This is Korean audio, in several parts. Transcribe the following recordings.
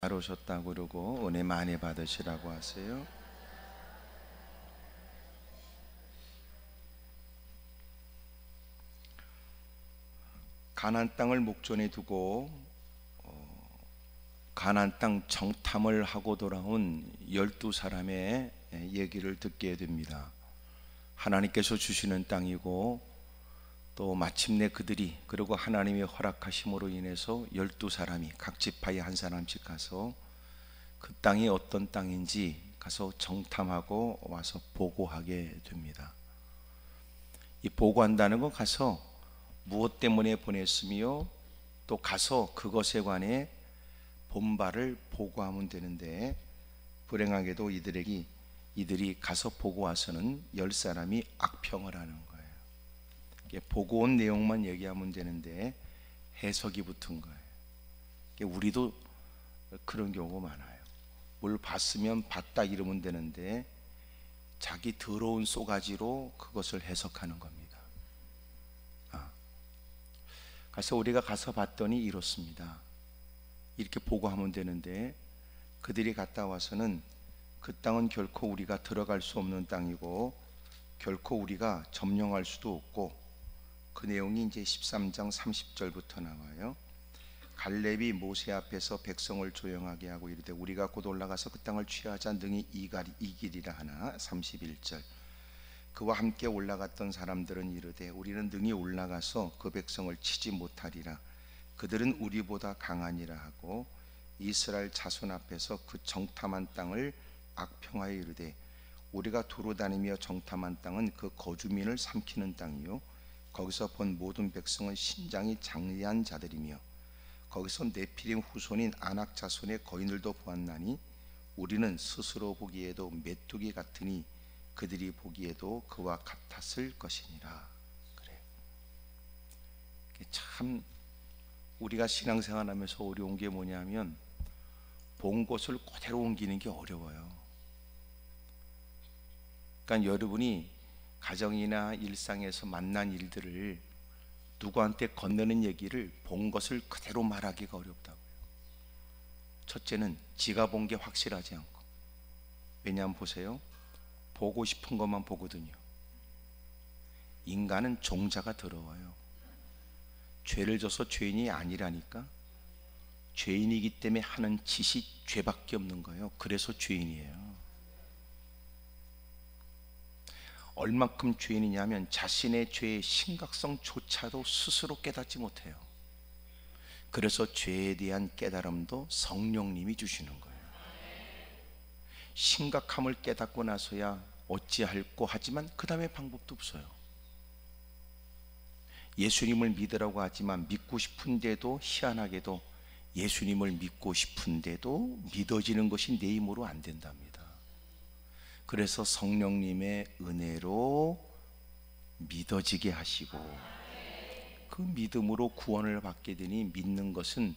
잘 오셨다고 그러고 은혜 많이 받으시라고 하세요. 가나안 땅을 목전에 두고 가나안 땅 정탐을 하고 돌아온 12사람의 얘기를 듣게 됩니다. 하나님께서 주시는 땅이고 또 마침내 그들이 그리고 하나님의 허락하심으로 인해서 12사람이 각 지파에 한 사람씩 가서 그 땅이 어떤 땅인지 가서 정탐하고 와서 보고하게 됩니다. 이 보고한다는 건 가서 무엇 때문에 보냈으며 또 가서 그것에 관해 본바를 보고하면 되는데, 불행하게도 이들이 가서 보고 와서는 10사람이 악평을 하는 거예요. 보고 온 내용만 얘기하면 되는데 해석이 붙은 거예요. 우리도 그런 경우가 많아요. 뭘 봤으면 봤다 이러면 되는데 자기 더러운 쏘가지로 그것을 해석하는 겁니다. 그래서 우리가 가서 봤더니 이렇습니다. 이렇게 보고하면 되는데, 그들이 갔다 와서는 그 땅은 결코 우리가 들어갈 수 없는 땅이고 결코 우리가 점령할 수도 없고, 그 내용이 이제 13장 30절부터 나와요. 갈렙이 모세 앞에서 백성을 조용하게 하고 이르되 우리가 곧 올라가서 그 땅을 취하자 능히 이기리라 하나. 31절 그와 함께 올라갔던 사람들은 이르되 우리는 능히 올라가서 그 백성을 치지 못하리라. 그들은 우리보다 강하니라 하고 이스라엘 자손 앞에서 그 정탐한 땅을 악평하여 이르되 우리가 두루 다니며 정탐한 땅은 그 거주민을 삼키는 땅이요 거기서 본 모든 백성은 신장이 장대한 자들이며 거기서 네피림 후손인 아낙 자손의 거인들도 보았나니 우리는 스스로 보기에도 메뚜기 같으니 그들이 보기에도 그와 같았을 것이니라. 그래. 참 우리가 신앙생활하면서 어려운 게 뭐냐면 본 곳을 그대로 옮기는 게 어려워요. 그러니까 여러분이 가정이나 일상에서 만난 일들을 누구한테 건네는 얘기를 본 것을 그대로 말하기가 어렵다고요. 첫째는 지가 본 게 확실하지 않고, 왜냐하면 보세요, 보고 싶은 것만 보거든요. 인간은 종자가 더러워요. 죄를 져서 죄인이 아니라니까. 죄인이기 때문에 하는 짓이 죄밖에 없는 거예요. 그래서 죄인이에요. 얼만큼 죄인이냐면 자신의 죄의 심각성조차도 스스로 깨닫지 못해요. 그래서 죄에 대한 깨달음도 성령님이 주시는 거예요. 심각함을 깨닫고 나서야 어찌할꼬 하지만 그 다음에 방법도 없어요. 예수님을 믿으라고 하지만 믿고 싶은데도 희한하게도 예수님을 믿고 싶은데도 믿어지는 것이 내 힘으로 안 된답니다. 그래서 성령님의 은혜로 믿어지게 하시고 그 믿음으로 구원을 받게 되니, 믿는 것은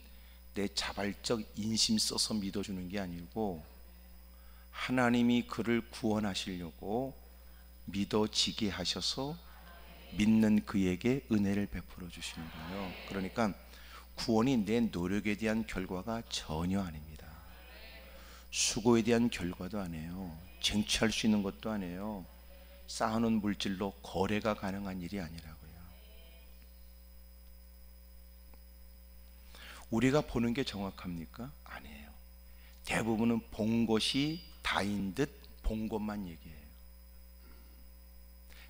내 자발적 인심 써서 믿어주는 게 아니고 하나님이 그를 구원하시려고 믿어지게 하셔서 믿는 그에게 은혜를 베풀어 주시는 거예요. 그러니까 구원이 내 노력에 대한 결과가 전혀 아닙니다. 수고에 대한 결과도 아니에요. 쟁취할 수 있는 것도 아니에요. 쌓아놓은 물질로 거래가 가능한 일이 아니라고요. 우리가 보는 게 정확합니까? 아니에요. 대부분은 본 것이 다인 듯 본 것만 얘기해요.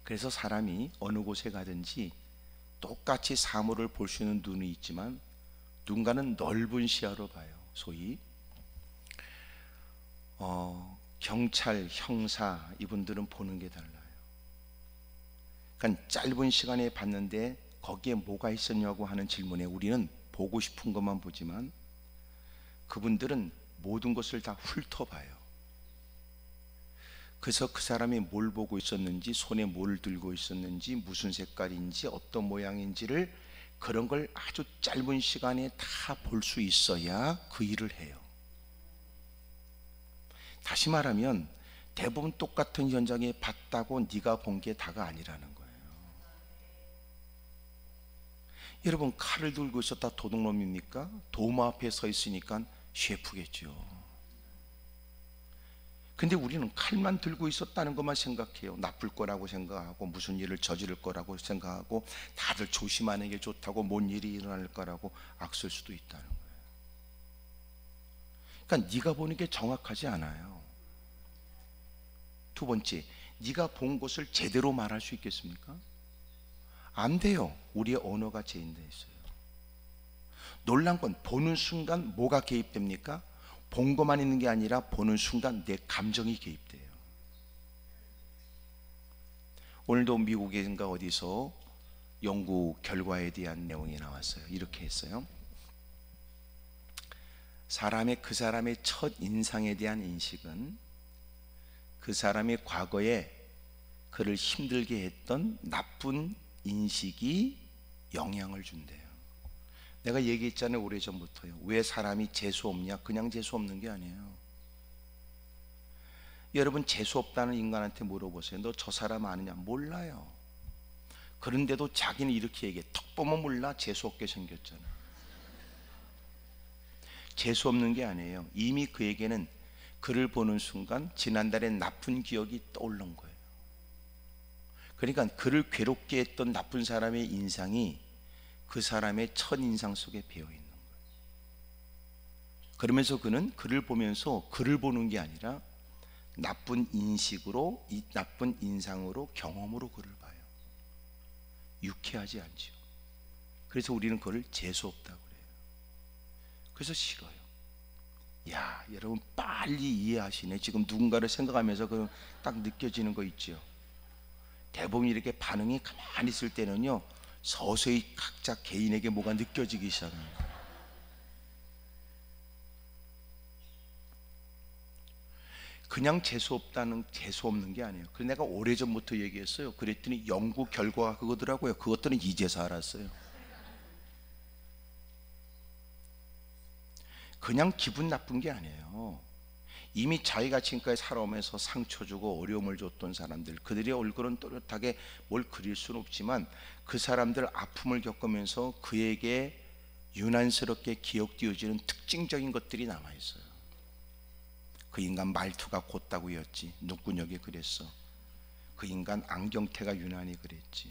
그래서 사람이 어느 곳에 가든지 똑같이 사물을 볼 수 있는 눈이 있지만 누군가는 넓은 시야로 봐요. 소위 경찰, 형사 이분들은 보는 게 달라요. 그러니까 짧은 시간에 봤는데 거기에 뭐가 있었냐고 하는 질문에 우리는 보고 싶은 것만 보지만 그분들은 모든 것을 다 훑어봐요. 그래서 그 사람이 뭘 보고 있었는지, 손에 뭘 들고 있었는지, 무슨 색깔인지, 어떤 모양인지를, 그런 걸 아주 짧은 시간에 다 볼 수 있어야 그 일을 해요. 다시 말하면 대부분 똑같은 현장에 봤다고 네가 본 게 다가 아니라는 거예요. 여러분, 칼을 들고 있었다 도둑놈입니까? 도마 앞에 서 있으니까 셰프겠죠. 근데 우리는 칼만 들고 있었다는 것만 생각해요. 나쁠 거라고 생각하고 무슨 일을 저지를 거라고 생각하고 다들 조심하는 게 좋다고 뭔 일이 일어날 거라고 악쓸 수도 있다는 거예요. 그러니까 네가 보는 게 정확하지 않아요. 두 번째, 네가 본 것을 제대로 말할 수 있겠습니까? 안 돼요. 우리의 언어가 제인되어 있어요. 놀란 건 보는 순간 뭐가 개입됩니까? 본 것만 있는 게 아니라 보는 순간 내 감정이 개입돼요. 오늘도 미국인가 어디서 연구 결과에 대한 내용이 나왔어요. 이렇게 했어요. 그 사람의 첫 인상에 대한 인식은 그 사람이 과거에 그를 힘들게 했던 나쁜 인식이 영향을 준대요. 내가 얘기했잖아요, 오래전부터요. 왜 사람이 재수 없냐? 그냥 재수 없는 게 아니에요. 여러분, 재수 없다는 인간한테 물어보세요. 너 저 사람 아느냐? 몰라요. 그런데도 자기는 이렇게 얘기해. 턱 보면 몰라? 재수 없게 생겼잖아. 재수 없는 게 아니에요. 이미 그에게는 그를 보는 순간 지난달에 나쁜 기억이 떠오른 거예요. 그러니까 그를 괴롭게 했던 나쁜 사람의 인상이 그 사람의 첫인상 속에 배어있는 거예요. 그러면서 그는 그를 보면서 그를 보는 게 아니라 나쁜 인식으로, 이 나쁜 인상으로, 경험으로 그를 봐요. 유쾌하지 않죠. 그래서 우리는 그를 재수없다고 그래요. 그래서 싫어요. 야, 여러분 빨리 이해하시네. 지금 누군가를 생각하면서 그 딱 느껴지는 거 있죠. 대부분 이렇게 반응이 가만히 있을 때는요, 서서히 각자 개인에게 뭐가 느껴지기 시작합니다. 그냥 재수 없는 게 아니에요. 그래서 내가 오래전부터 얘기했어요. 그랬더니 연구 결과가 그거더라고요. 그것들은 이제서 알았어요. 그냥 기분 나쁜 게 아니에요. 이미 자기가 지금까지 살아오면서 상처 주고 어려움을 줬던 사람들, 그들의 얼굴은 또렷하게 뭘 그릴 수는 없지만 그 사람들 아픔을 겪으면서 그에게 유난스럽게 기억되어지는 특징적인 것들이 남아있어요. 그 인간 말투가 곧다구였지. 눈구녕이 그랬어. 그 인간 안경테가 유난히 그랬지.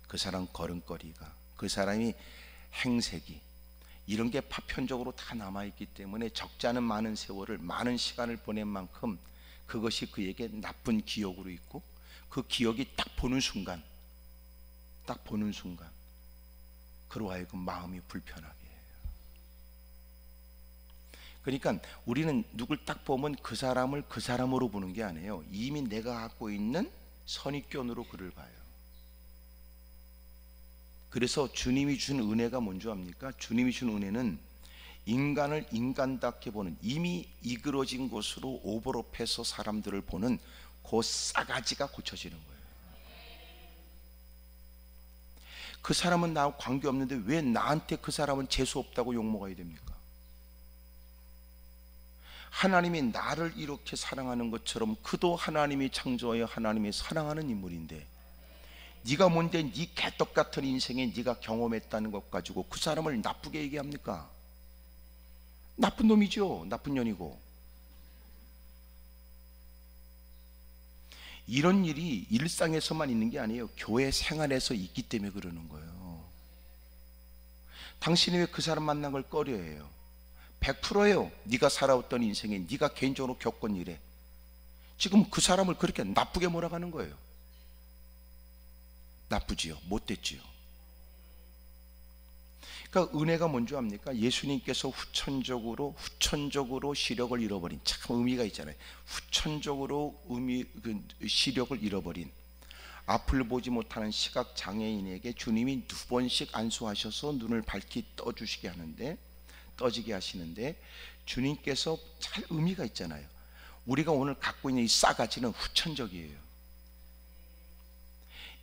그 사람 걸음걸이가, 그 사람이 행색이, 이런 게 파편적으로 다 남아있기 때문에 적지 않은 많은 세월을, 많은 시간을 보낸 만큼 그것이 그에게 나쁜 기억으로 있고, 그 기억이 딱 보는 순간 그로 하여금 마음이 불편하게 해요. 그러니까 우리는 누굴 딱 보면 그 사람을 그 사람으로 보는 게 아니에요. 이미 내가 갖고 있는 선입견으로 그를 봐요. 그래서 주님이 준 은혜가 뭔지 압니까? 주님이 준 은혜는 인간을 인간답게 보는, 이미 이그러진 것으로 오버랩해서 사람들을 보는 그 싸가지가 고쳐지는 거예요. 그 사람은 나하고 관계없는데 왜 나한테 그 사람은 재수없다고 욕먹어야 됩니까? 하나님이 나를 이렇게 사랑하는 것처럼 그도 하나님이 창조하여 하나님이 사랑하는 인물인데, 네가 뭔데 네 개떡 같은 인생에 네가 경험했다는 것 가지고 그 사람을 나쁘게 얘기합니까? 나쁜 놈이죠. 나쁜 년이고. 이런 일이 일상에서만 있는 게 아니에요. 교회 생활에서 있기 때문에 그러는 거예요. 당신이 왜 그 사람 만난 걸 꺼려해요? 100%예요. 네가 살아왔던 인생에 네가 개인적으로 겪은 일에 지금 그 사람을 그렇게 나쁘게 몰아가는 거예요. 나쁘지요. 못됐지요. 그러니까 은혜가 뭔지 압니까? 예수님께서 후천적으로 시력을 잃어버린, 참 의미가 있잖아요. 후천적으로 시력을 잃어버린, 앞을 보지 못하는 시각 장애인에게 주님이 2번씩 안수하셔서 눈을 밝히 떠지게 하시는데, 주님께서 잘 의미가 있잖아요. 우리가 오늘 갖고 있는 이 싸가지는 후천적이에요.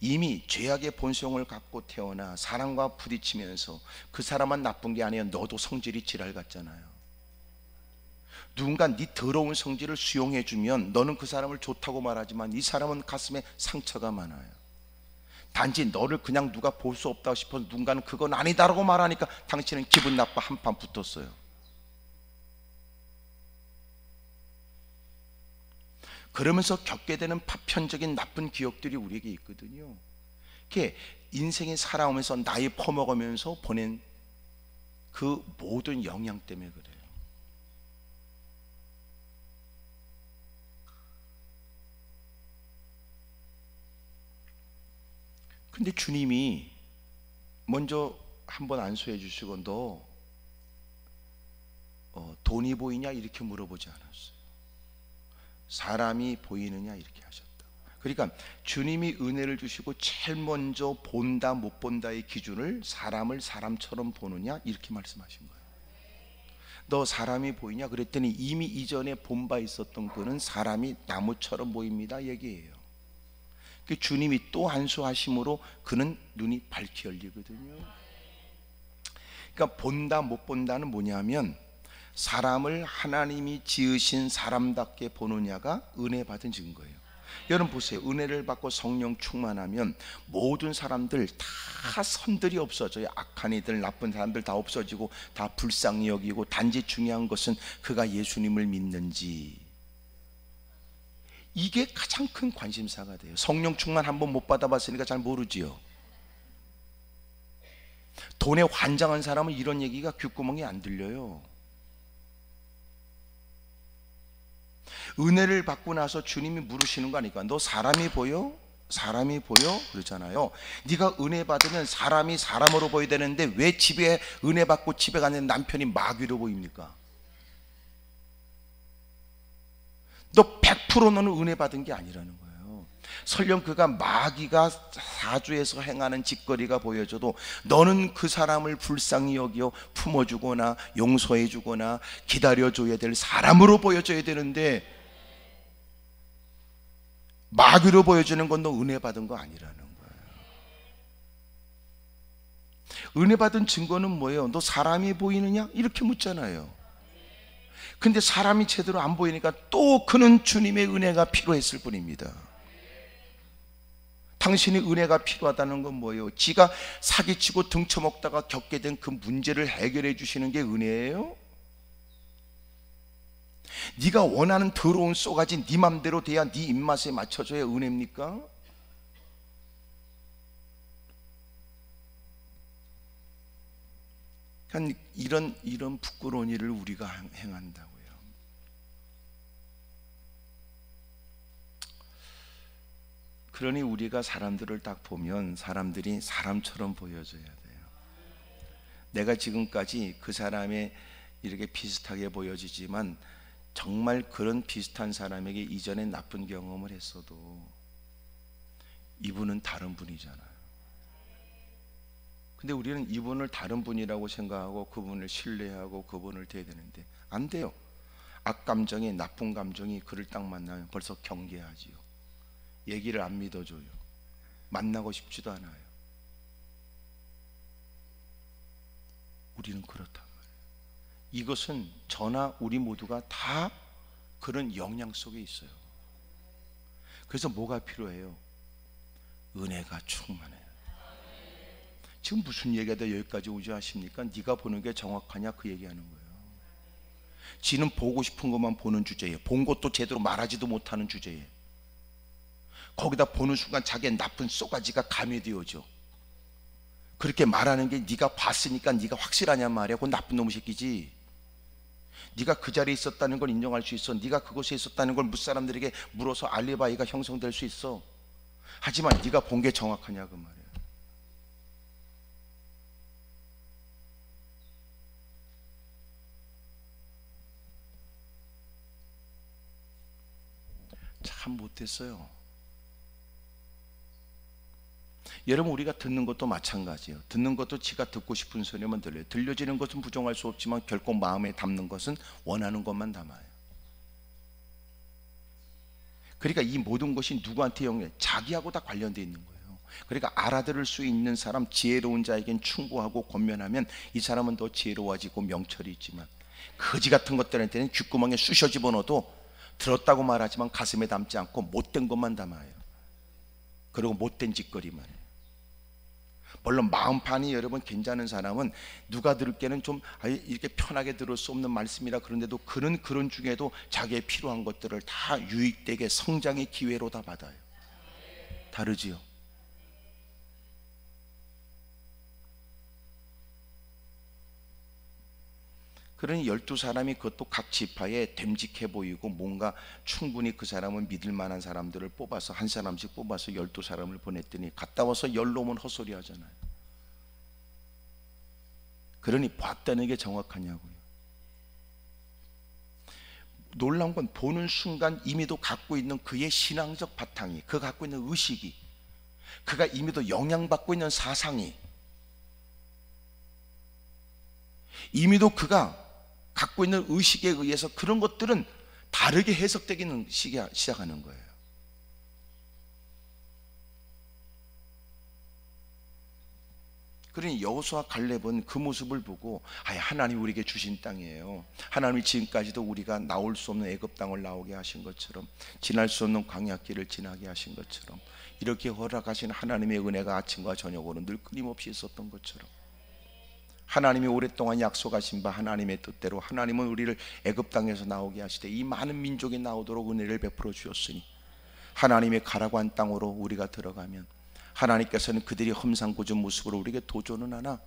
이미 죄악의 본성을 갖고 태어나 사람과 부딪히면서 그 사람만 나쁜 게 아니에요. 너도 성질이 지랄 같잖아요. 누군가 네 더러운 성질을 수용해주면 너는 그 사람을 좋다고 말하지만 이 사람은 가슴에 상처가 많아요. 단지 너를 그냥 누가 볼 수 없다고 싶어서 누군가는 그건 아니다라고 말하니까 당신은 기분 나빠 한판 붙었어요. 그러면서 겪게 되는 파편적인 나쁜 기억들이 우리에게 있거든요. 그게 인생이 살아오면서 나이 퍼먹으면서 보낸 그 모든 영향 때문에 그래요. 근데 주님이 먼저 한번 안수해 주시고 너 돈이 보이냐 이렇게 물어보지 않았어요. 사람이 보이느냐 이렇게 하셨다. 그러니까 주님이 은혜를 주시고 제일 먼저 본다 못 본다의 기준을 사람을 사람처럼 보느냐 이렇게 말씀하신 거예요. 너 사람이 보이냐 그랬더니 이미 이전에 본 바 있었던 그는 사람이 나무처럼 보입니다 얘기예요. 주님이 또 안수하심으로 그는 눈이 밝히 열리거든요. 그러니까 본다 못 본다는 뭐냐면 사람을 하나님이 지으신 사람답게 보느냐가 은혜 받은 증거예요. 여러분 보세요. 은혜를 받고 성령 충만하면 모든 사람들 다 선들이 없어져요. 악한 이들 나쁜 사람들 다 없어지고 다 불쌍히 여기고 단지 중요한 것은 그가 예수님을 믿는지, 이게 가장 큰 관심사가 돼요. 성령 충만 한번 못 받아봤으니까 잘 모르지요. 돈에 환장한 사람은 이런 얘기가 귓구멍에 안 들려요. 은혜를 받고 나서 주님이 물으시는 거 아니까 너 사람이 보여? 사람이 보여? 그러잖아요. 네가 은혜 받으면 사람이 사람으로 보여야 되는데 왜 집에 은혜 받고 집에 가는 남편이 마귀로 보입니까? 너 100% 너는 은혜 받은 게 아니라는 거예요. 설령 그가 마귀가 사주에서 행하는 짓거리가 보여져도 너는 그 사람을 불쌍히 여겨 품어주거나 용서해주거나 기다려줘야 될 사람으로 보여줘야 되는데 마귀로 보여주는 건 너 은혜 받은 거 아니라는 거예요. 은혜 받은 증거는 뭐예요? 너 사람이 보이느냐? 이렇게 묻잖아요. 근데 사람이 제대로 안 보이니까 또 그는 주님의 은혜가 필요했을 뿐입니다. 당신이 은혜가 필요하다는 건 뭐예요? 지가 사기치고 등쳐먹다가 겪게 된 그 문제를 해결해 주시는 게 은혜예요? 네가 원하는 더러운 쏘가지 네 맘대로 돼야 네 입맛에 맞춰줘야 은혜입니까? 그러니까 이런 부끄러운 일을 우리가 행한다고요. 그러니 우리가 사람들을 딱 보면 사람들이 사람처럼 보여줘야 돼요. 내가 지금까지 그 사람의 이렇게 비슷하게 보여지지만 정말 그런 비슷한 사람에게 이전에 나쁜 경험을 했어도 이분은 다른 분이잖아요. 근데 우리는 이분을 다른 분이라고 생각하고 그분을 신뢰하고 그분을 대해야 되는데 안 돼요. 악감정이, 나쁜 감정이 그를 딱 만나면 벌써 경계하지요. 얘기를 안 믿어줘요. 만나고 싶지도 않아요. 우리는 그렇단 말이에요. 이것은 저나 우리 모두가 다 그런 영향 속에 있어요. 그래서 뭐가 필요해요? 은혜가 충만해요. 지금 무슨 얘기가 다 여기까지 오지 아십니까? 네가 보는 게 정확하냐 그 얘기하는 거예요. 지는 보고 싶은 것만 보는 주제예요. 본 것도 제대로 말하지도 못하는 주제예요. 거기다 보는 순간 자기의 나쁜 쏘가지가 가미되어져. 그렇게 말하는 게 네가 봤으니까 네가 확실하냔 말이야. 그건 나쁜 놈의 새끼지. 네가 그 자리에 있었다는 걸 인정할 수 있어. 네가 그곳에 있었다는 걸 무사람들에게 물어서 알리바이가 형성될 수 있어. 하지만 네가 본 게 정확하냐 그 말이야. 참 못했어요. 여러분 우리가 듣는 것도 마찬가지예요. 듣는 것도 지가 듣고 싶은 소리만 들려요. 들려지는 것은 부정할 수 없지만 결코 마음에 담는 것은 원하는 것만 담아요. 그러니까 이 모든 것이 누구한테 영향? 자기하고 다 관련되어 있는 거예요. 그러니까 알아들을 수 있는 사람, 지혜로운 자에겐 충고하고 권면하면 이 사람은 더 지혜로워지고 명철이 있지만 거지 같은 것들한테는 귓구멍에 쑤셔 집어넣어도 들었다고 말하지만 가슴에 담지 않고 못된 것만 담아요. 그리고 못된 짓거리만 해요. 물론 마음판이 여러분 괜찮은 사람은 누가 들을게는 좀 이렇게 편하게 들을 수 없는 말씀이라 그런데도 그런 중에도 자기의 필요한 것들을 다 유익되게 성장의 기회로 다 받아요. 다르지요. 그러니 12사람이 그것도 각 지파에 됨직해 보이고 뭔가 충분히 그 사람은 믿을 만한 사람들을 뽑아서 한 사람씩 뽑아서 12사람을 보냈더니 갔다 와서 10놈은 헛소리 하잖아요. 그러니 봤다는 게 정확하냐고요. 놀라운 건 보는 순간 이미도 갖고 있는 그의 신앙적 바탕이, 그가 갖고 있는 의식이, 그가 이미도 영향받고 있는 사상이, 이미도 그가 갖고 있는 의식에 의해서 그런 것들은 다르게 해석되기는 시작하는 거예요. 그러니 여호수아 갈렙은 그 모습을 보고 하나님 우리에게 주신 땅이에요. 하나님이 지금까지도 우리가 나올 수 없는 애굽 땅을 나오게 하신 것처럼, 지날 수 없는 광야길을 지나게 하신 것처럼, 이렇게 허락하신 하나님의 은혜가 아침과 저녁으로 늘 끊임없이 있었던 것처럼, 하나님이 오랫동안 약속하신 바 하나님의 뜻대로 하나님은 우리를 애굽 땅에서 나오게 하시되 이 많은 민족이 나오도록 은혜를 베풀어 주었으니, 하나님의 가라고 한 땅으로 우리가 들어가면 하나님께서는 그들이 험상궂은 모습으로 우리에게 도전은 하나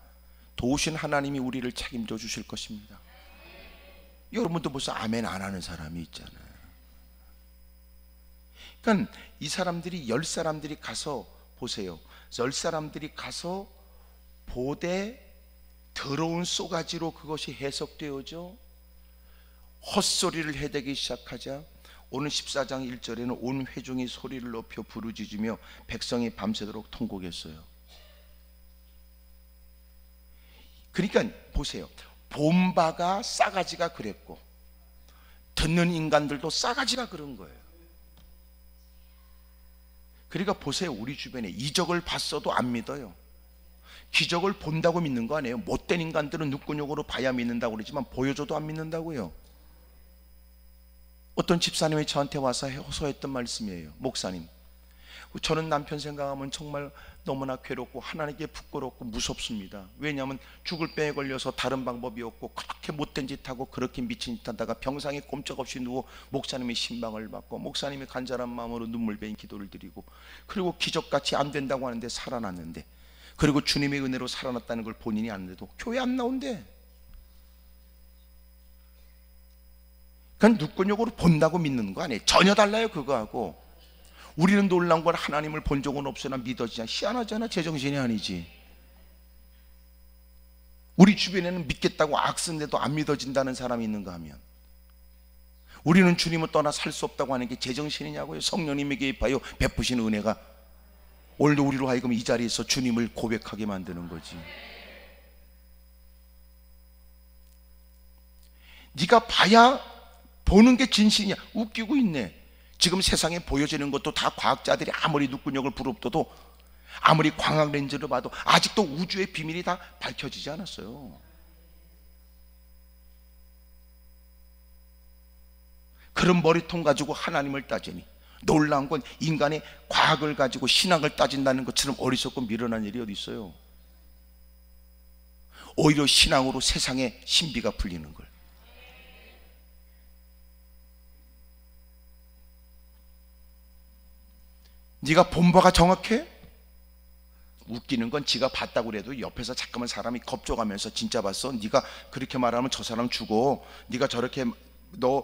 도우신 하나님이 우리를 책임져 주실 것입니다. 여러분도 벌써 아멘 안 하는 사람이 있잖아요. 그러니까 이 사람들이 10사람들이 가서 보세요. 10사람들이 가서 보되 더러운 쏘가지로 그것이 해석되어져 헛소리를 해대기 시작하자 오늘 14장 1절에는 온 회중이 소리를 높여 부르짖으며 백성이 밤새도록 통곡했어요. 그러니까 보세요. 본바가 싸가지가 그랬고 듣는 인간들도 싸가지가 그런 거예요. 그러니까 보세요. 우리 주변에 이적을 봤어도 안 믿어요. 기적을 본다고 믿는 거 아니에요. 못된 인간들은 눈구녕으로 봐야 믿는다고 그러지만 보여줘도 안 믿는다고요. 어떤 집사님이 저한테 와서 호소했던 말씀이에요. 목사님, 저는 남편 생각하면 정말 너무나 괴롭고 하나님께 부끄럽고 무섭습니다. 왜냐하면 죽을 병에 걸려서 다른 방법이 없고 그렇게 못된 짓 하고 그렇게 미친 짓 하다가 병상에 꼼짝없이 누워 목사님의 신방을 받고 목사님이 간절한 마음으로 눈물 베인 기도를 드리고 그리고 기적같이 안 된다고 하는데 살아났는데, 그리고 주님의 은혜로 살아났다는 걸 본인이 아는데도 교회 안 나온대. 그냥 눈구녕으로 본다고 믿는 거 아니에요. 전혀 달라요. 그거하고 우리는 놀라운 건 하나님을 본 적은 없으나 믿어지냐. 희한하잖아. 제정신이 아니지. 우리 주변에는 믿겠다고 악쓰는데도 안 믿어진다는 사람이 있는가 하면, 우리는 주님을 떠나 살 수 없다고 하는 게 제정신이냐고요. 성령님에게 입하여 베푸신 은혜가 오늘도 우리로 하여금 이 자리에서 주님을 고백하게 만드는 거지. 네가 봐야 보는 게 진실이냐. 웃기고 있네. 지금 세상에 보여지는 것도 다 과학자들이 아무리 눈구녕을 부릅떠도, 아무리 광학 렌즈를 봐도 아직도 우주의 비밀이 다 밝혀지지 않았어요. 그런 머리통 가지고 하나님을 따지니, 놀라운 건 인간의 과학을 가지고 신학을 따진다는 것처럼 어리석고 미련한 일이 어디 있어요. 오히려 신앙으로 세상의 신비가 풀리는 걸. 네가 본 바가 정확해? 웃기는 건 지가 봤다고 그래도 옆에서 잠깐만 사람이 겁줘가면서 진짜 봤어? 네가 그렇게 말하면 저 사람 죽어. 네가 저렇게 너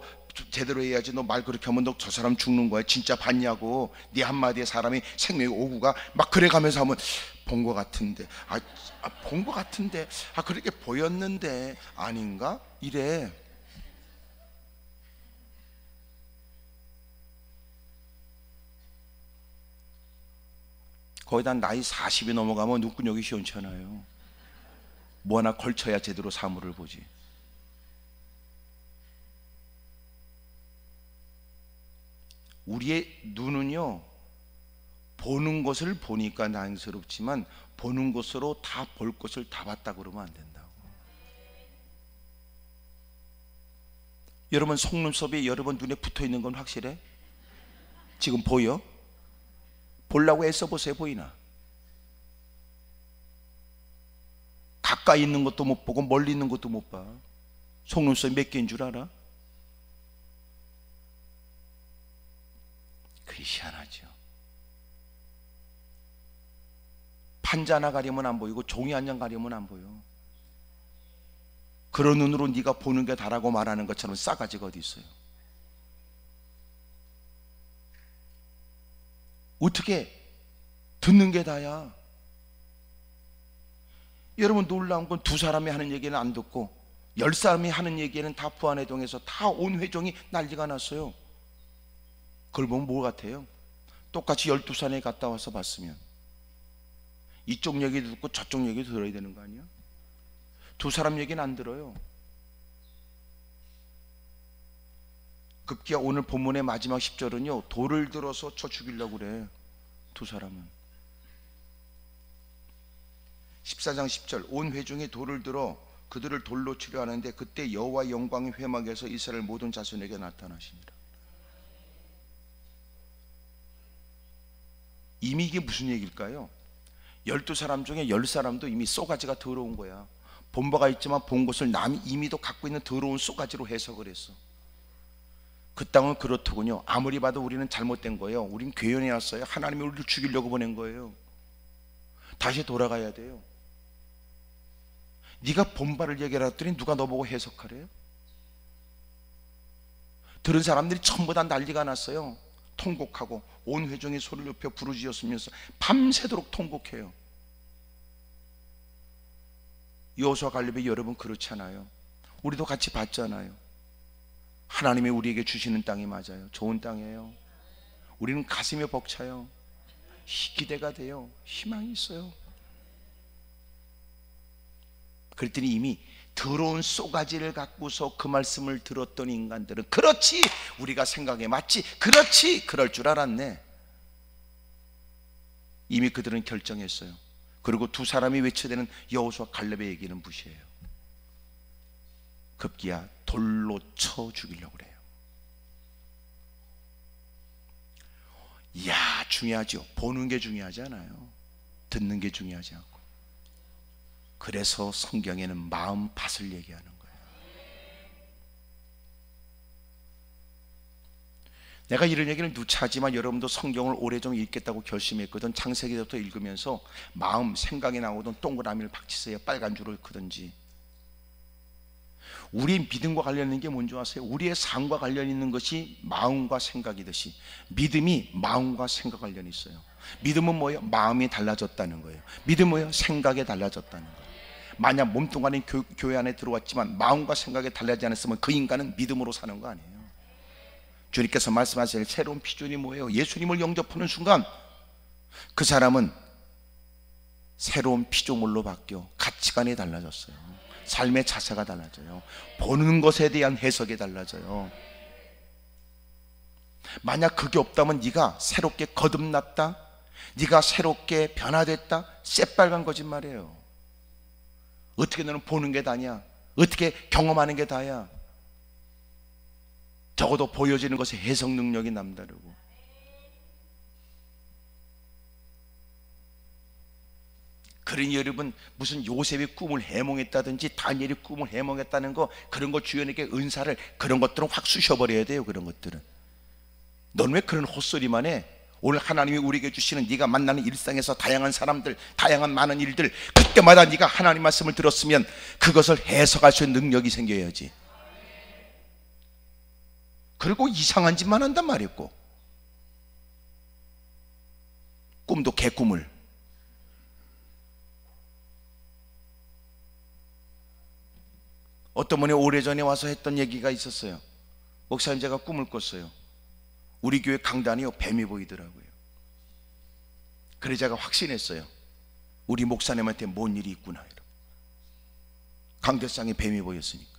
제대로 해야지. 너 말 그렇게 하면 너 저 사람 죽는 거야. 진짜 봤냐고. 네 한마디에 사람이 생명의 오구가 막 그래가면서 하면 본 거 같은데, 본 거 같은데, 그렇게 보였는데 아닌가? 이래. 거의 다 나이 40이 넘어가면 눈구녕이 시원찮아요. 뭐 하나 걸쳐야 제대로 사물을 보지. 우리의 눈은요, 보는 것을 보니까 다행스럽지만 보는 것으로 다 볼 것을 다 봤다 그러면 안 된다고. 여러분 속눈썹이 여러분 눈에 붙어 있는 건 확실해? 지금 보여? 보려고 애써 보세요. 보이나? 가까이 있는 것도 못 보고 멀리 있는 것도 못 봐. 속눈썹이 몇 개인 줄 알아? 그게 희한하죠. 판자 하나 가리면 안 보이고 종이 한 장 가리면 안 보여. 그런 눈으로 네가 보는 게 다라고 말하는 것처럼 싸가지가 어디 있어요? 어떻게 듣는 게 다야? 여러분, 놀라운 건 두 사람이 하는 얘기는 안 듣고 10사람이 하는 얘기는 다 부안회동에서 다 온 회종이 난리가 났어요. 그걸 보면 뭐 같아요? 똑같이 12산에 갔다 와서 봤으면 이쪽 얘기도 듣고 저쪽 얘기도 들어야 되는 거 아니야? 두 사람 얘기는 안 들어요. 급기야 오늘 본문의 마지막 10절은요 돌을 들어서 쳐 죽이려고 그래. 두 사람은 14장 10절 온 회중이 돌을 들어 그들을 돌로 치려 하는데 그때 여호와의 영광이 회막에서 이스라엘 모든 자손에게 나타나시니라. 이미 이게 무슨 얘기일까요? 12사람 중에 10사람도 이미 쏘가지가 더러운 거야. 본 바가 있지만 본 것을 남이 이미도 갖고 있는 더러운 쏘가지로 해석을 했어. 그 땅은 그렇더군요. 아무리 봐도 우리는 잘못된 거예요. 우린 괴연해 왔어요. 하나님이 우리를 죽이려고 보낸 거예요. 다시 돌아가야 돼요. 네가 본 바를 얘기했더니 누가 너보고 해석하래요? 들은 사람들이 전부 다 난리가 났어요. 통곡하고 온 회중이 소리를 높여 부르짖었으면서 밤새도록 통곡해요. 여호수아 갈렙이 여러분 그렇잖아요. 우리도 같이 봤잖아요. 하나님이 우리에게 주시는 땅이 맞아요. 좋은 땅이에요. 우리는 가슴이 벅차요. 기대가 돼요. 희망이 있어요. 그랬더니 이미 더러운 쏘가지를 갖고서 그 말씀을 들었던 인간들은 그렇지, 우리가 생각에 맞지, 그렇지, 그럴 줄 알았네. 이미 그들은 결정했어요. 그리고 두 사람이 외쳐대는 여호수아 갈렙의 얘기는 무시해요. 급기야 돌로 쳐 죽이려고 그래요. 이야, 중요하죠. 보는 게 중요하지 않아요. 듣는 게 중요하지 않고. 그래서 성경에는 마음밭을 얘기하는 거예요. 내가 이런 얘기를 누차 하지만 여러분도 성경을 오래 좀 읽겠다고 결심했거든. 창세기부터 읽으면서 마음, 생각이 나오던 동그라미를 박치세요. 빨간 줄을 그든지. 우리 믿음과 관련 있는 게 뭔지 아세요? 우리의 삶과 관련 있는 것이 마음과 생각이듯이 믿음이 마음과 생각 관련이 있어요. 믿음은 뭐예요? 마음이 달라졌다는 거예요. 믿음은 뭐예요? 생각이 달라졌다는 거예요. 만약 몸뚱아리 교회 안에 들어왔지만 마음과 생각이 달라지지 않았으면 그 인간은 믿음으로 사는 거 아니에요. 주님께서 말씀하실 새로운 피조물이 뭐예요? 예수님을 영접하는 순간 그 사람은 새로운 피조물로 바뀌어 가치관이 달라졌어요. 삶의 자세가 달라져요. 보는 것에 대한 해석이 달라져요. 만약 그게 없다면 네가 새롭게 거듭났다, 네가 새롭게 변화됐다, 새빨간 거짓말이에요. 어떻게 너는 보는 게 다냐? 어떻게 경험하는 게 다야? 적어도 보여지는 것의 해석 능력이 남다르고. 그러니 여러분, 무슨 요셉이 꿈을 해몽했다든지 다니엘이 꿈을 해몽했다는 거, 그런 거 주연에게 은사를, 그런 것들은 확 쑤셔버려야 돼요. 그런 것들은. 넌 왜 그런 헛소리만 해? 오늘 하나님이 우리에게 주시는 네가 만나는 일상에서 다양한 사람들, 다양한 많은 일들, 그때마다 네가 하나님 말씀을 들었으면 그것을 해석할 수 있는 능력이 생겨야지. 그리고 이상한 짓만 한단 말이었고, 꿈도 개꿈을. 어떤 분이 오래전에 와서 했던 얘기가 있었어요. 목사님, 제가 꿈을 꿨어요. 우리 교회 강단이요, 뱀이 보이더라고요. 그래 제가 확신했어요. 우리 목사님한테 뭔 일이 있구나. 강대상에 뱀이 보였으니까.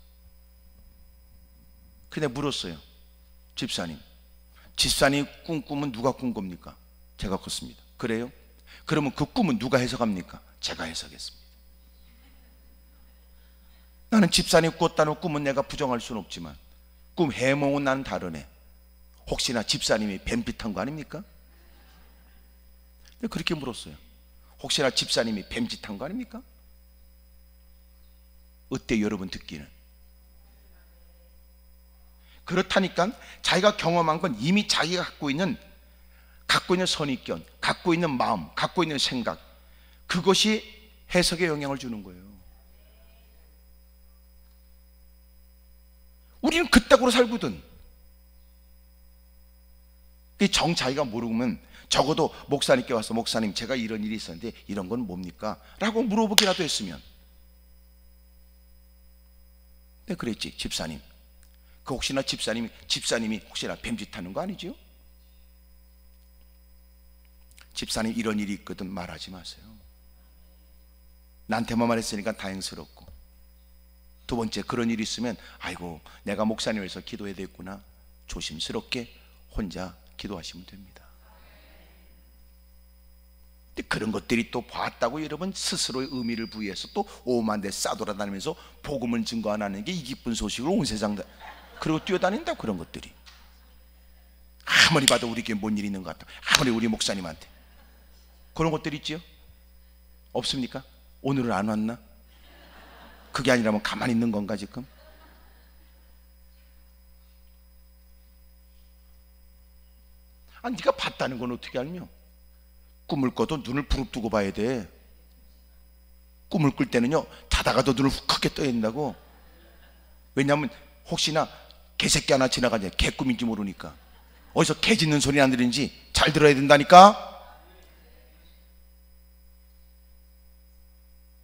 근데 물었어요. 집사님 꿈 꾸면 누가 꾼 겁니까? 제가 꿨습니다. 그래요? 그러면 그 꿈은 누가 해석합니까? 제가 해석했습니다. 나는 집사님 꿨다는 꿈은 내가 부정할 수는 없지만 꿈 해몽은 난 다르네. 혹시나 집사님이 뱀짓한 거 아닙니까? 그렇게 물었어요. 혹시나 집사님이 뱀짓한 거 아닙니까? 어때 여러분 듣기는? 그렇다니까 자기가 경험한 건 이미 자기가 갖고 있는 선입견, 갖고 있는 마음, 갖고 있는 생각, 그것이 해석에 영향을 주는 거예요. 우리는 그따구로 살거든. 정 자기가 모르면 적어도 목사님께 와서 목사님 제가 이런 일이 있었는데 이런 건 뭡니까? 라고 물어보기라도 했으면. 네, 그랬지 집사님. 그 혹시나 집사님이 혹시나 뱀짓하는 거 아니죠? 집사님 이런 일이 있거든 말하지 마세요. 나한테만 말했으니까 다행스럽고, 두 번째 그런 일이 있으면 아이고 내가 목사님에서 기도해야 되겠구나, 조심스럽게 혼자 기도하시면 됩니다. 근데 그런 것들이 또 봤다고 여러분 스스로의 의미를 부여해서 또 오만데 싸돌아다니면서 복음을 증거 안 하는 게 이 기쁜 소식을 온 세상 그리고 뛰어다닌다. 그런 것들이 아무리 봐도 우리 교회 뭔 일이 있는 것 같다, 아무리 우리 목사님한테 그런 것들이 있지요? 없습니까? 오늘은 안 왔나? 그게 아니라면 가만히 있는 건가 지금? 아, 네가 봤다는 건 어떻게 알며? 꿈을 꿔도 눈을 부릅뜨고 봐야 돼. 꿈을 꿀 때는요 자다가도 눈을 훅 크게 떠야 된다고. 왜냐하면 혹시나 개새끼 하나 지나가냐, 개꿈인지 모르니까. 어디서 개 짖는 소리 안 들리는지 잘 들어야 된다니까.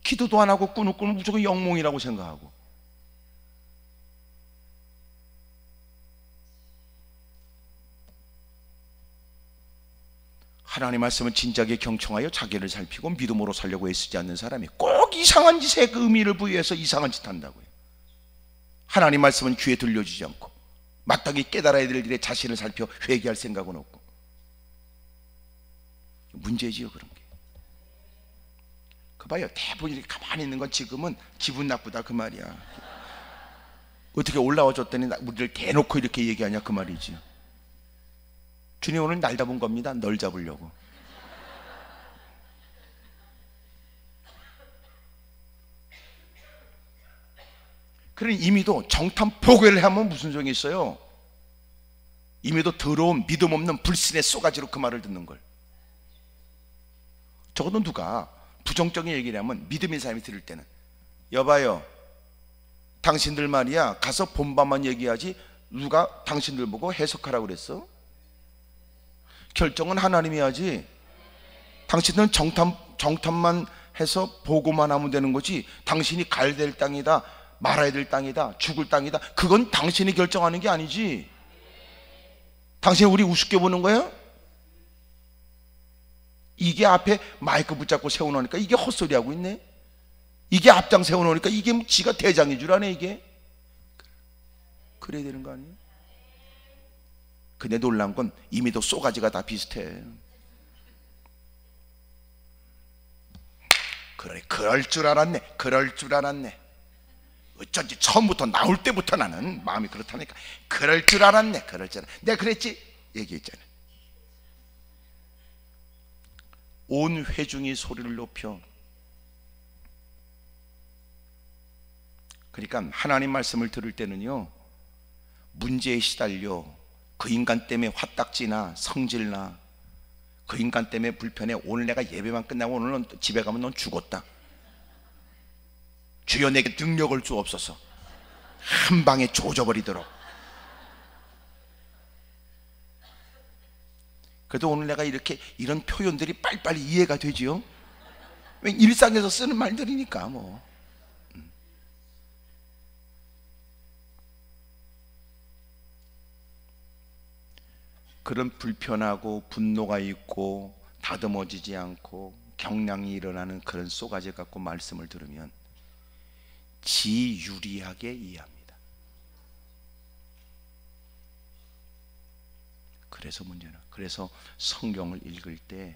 기도도 안 하고 꿈을 꾸면 무조건 영몽이라고 생각하고. 하나님 말씀은 진작에 경청하여 자기를 살피고 믿음으로 살려고 애쓰지 않는 사람이 꼭 이상한 짓에 그 의미를 부여해서 이상한 짓 한다고요. 하나님 말씀은 귀에 들려주지 않고 마땅히 깨달아야 될 일에 자신을 살펴 회개할 생각은 없고. 문제지요 그런 게. 그 봐요, 대부분 이렇게 가만히 있는 건 지금은 기분 나쁘다 그 말이야. 어떻게 올라와 줬더니 우리를 대놓고 이렇게 얘기하냐 그 말이지. 주님 오늘 날 잡은 겁니다. 널 잡으려고. 그러니 이미도 정탐 포괴를 하면 무슨 소용이 있어요? 이미도 더러운 믿음 없는 불신의 쏘가지로 그 말을 듣는 걸. 적어도 누가 부정적인 얘기를 하면 믿음의 사람이 들을 때는, 여봐요 당신들 말이야 가서 본바만 얘기하지 누가 당신들 보고 해석하라고 그랬어? 결정은 하나님이 하지. 당신들은 정탐만 해서 보고만 하면 되는 거지, 당신이 가야 될 땅이다, 말아야 될 땅이다, 죽을 땅이다, 그건 당신이 결정하는 게 아니지. 당신이 우리 우습게 보는 거야? 이게 앞에 마이크 붙잡고 세워놓으니까 이게 헛소리 하고 있네. 이게 앞장 세워놓으니까 이게 지가 대장인 줄 아네. 이게 그래야 되는 거 아니에요? 근데 놀란 건 이미도 쏘가지가 다 비슷해. 그래, 그럴 줄 알았네. 그럴 줄 알았네. 어쩐지 처음부터 나올 때부터 나는 마음이 그렇다니까. 그럴 줄 알았네. 그럴 줄 알았네. 내가 그랬지 얘기했잖아. 온 회중이 소리를 높여. 그러니까 하나님 말씀을 들을 때는요 문제에 시달려 그 인간 때문에 화딱지나 성질나 그 인간 때문에 불편해, 오늘 내가 예배만 끝나고 오늘은 집에 가면 넌 죽었다, 주여 내게 능력을 주옵소서, 한 방에 조져버리도록. 그래도 오늘 내가 이런 표현들이 빨리빨리 이해가 되지요. 왜? 일상에서 쓰는 말들이니까 뭐. 그런 불편하고 분노가 있고 다듬어지지 않고 경량이 일어나는 그런 쏘가지 갖고 말씀을 들으면 지유리하게 이해합니다. 그래서 문제는, 그래서 성경을 읽을 때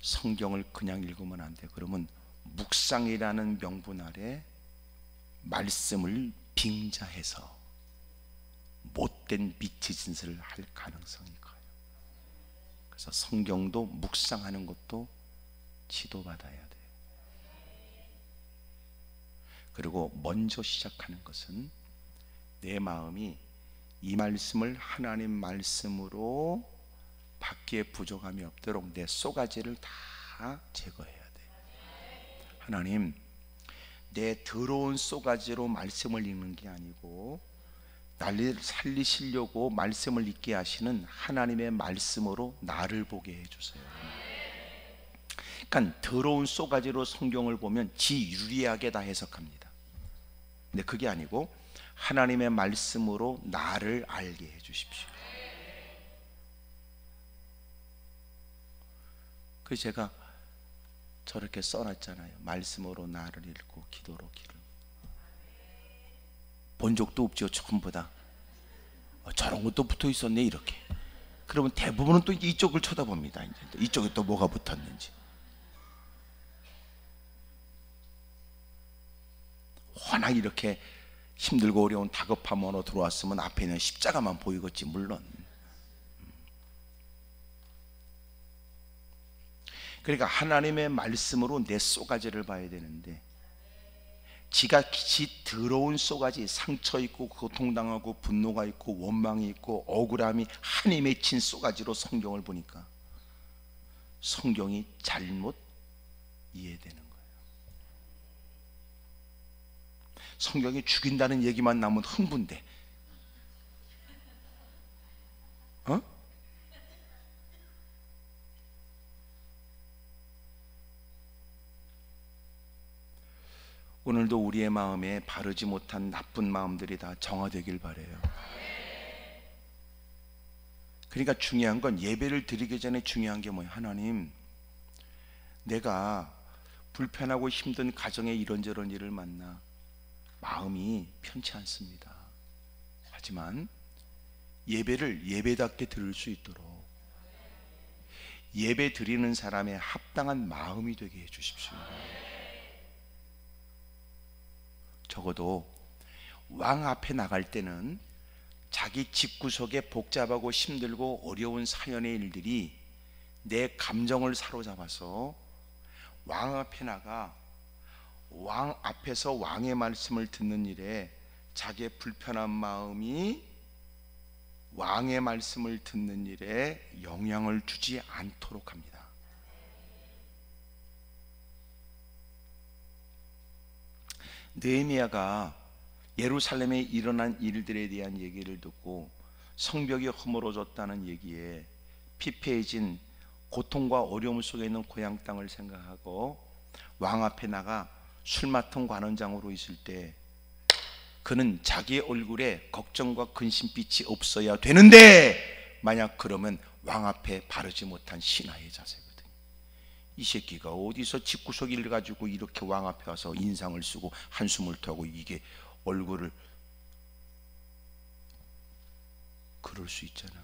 성경을 그냥 읽으면 안 돼. 그러면 묵상이라는 명분 아래 말씀을 빙자해서 못된 미치 진술을 할 가능성이 커요. 그래서 성경도 묵상하는 것도 지도받아야 돼요. 그리고 먼저 시작하는 것은 내 마음이 이 말씀을 하나님 말씀으로 받기에 부족함이 없도록 내 쏘가지를 다 제거해야 돼. 하나님, 내 더러운 쏘가지로 말씀을 읽는 게 아니고 나를 살리시려고 말씀을 읽게 하시는 하나님의 말씀으로 나를 보게 해주세요. 그러니까 더러운 쏘가지로 성경을 보면 지유리하게 다 해석합니다. 근데 그게 아니고 하나님의 말씀으로 나를 알게 해주십시오. 그래서 제가 저렇게 써놨잖아요. 말씀으로 나를 읽고 기도로 길을. 본 적도 없죠. 처음보다 저런 것도 붙어 있었네 이렇게. 그러면 대부분은 또 이쪽을 쳐다봅니다. 이제 이쪽에 또 뭐가 붙었는지. 워낙 이렇게 힘들고 어려운 다급함으로 들어왔으면 앞에 있는 십자가만 보이겠지 물론. 그러니까 하나님의 말씀으로 내 쏘가지를 봐야 되는데 지가 지 더러운 쏘가지, 상처 있고 고통당하고 분노가 있고 원망이 있고 억울함이 한이 맺힌 쏘가지로 성경을 보니까 성경이 잘못 이해되는 거예요. 성경이 죽인다는 얘기만 나오면 흥분돼. 오늘도 우리의 마음에 바르지 못한 나쁜 마음들이 다 정화되길 바라요. 그러니까 중요한 건 예배를 드리기 전에 중요한 게 뭐예요? 하나님, 내가 불편하고 힘든 가정에 이런저런 일을 만나 마음이 편치 않습니다. 하지만 예배를 예배답게 드릴 수 있도록 예배 드리는 사람의 합당한 마음이 되게 해주십시오. 적어도 왕 앞에 나갈 때는 자기 집구석에 복잡하고 힘들고 어려운 사연의 일들이 내 감정을 사로잡아서 왕 앞에 나가 왕 앞에서 왕의 말씀을 듣는 일에 자기의 불편한 마음이 왕의 말씀을 듣는 일에 영향을 주지 않도록 합니다. 느헤미야가 예루살렘에 일어난 일들에 대한 얘기를 듣고 성벽이 허물어졌다는 얘기에 피폐해진 고통과 어려움 속에 있는 고향 땅을 생각하고 왕 앞에 나가 술 맡은 관원장으로 있을 때 그는 자기의 얼굴에 걱정과 근심빛이 없어야 되는데 만약 그러면 왕 앞에 바르지 못한 신하의 자세거든요. 이 새끼가 어디서 집구석 일 가지고 이렇게 왕 앞에 와서 인상을 쓰고 한숨을 타고 이게 얼굴을 그럴 수 있잖아.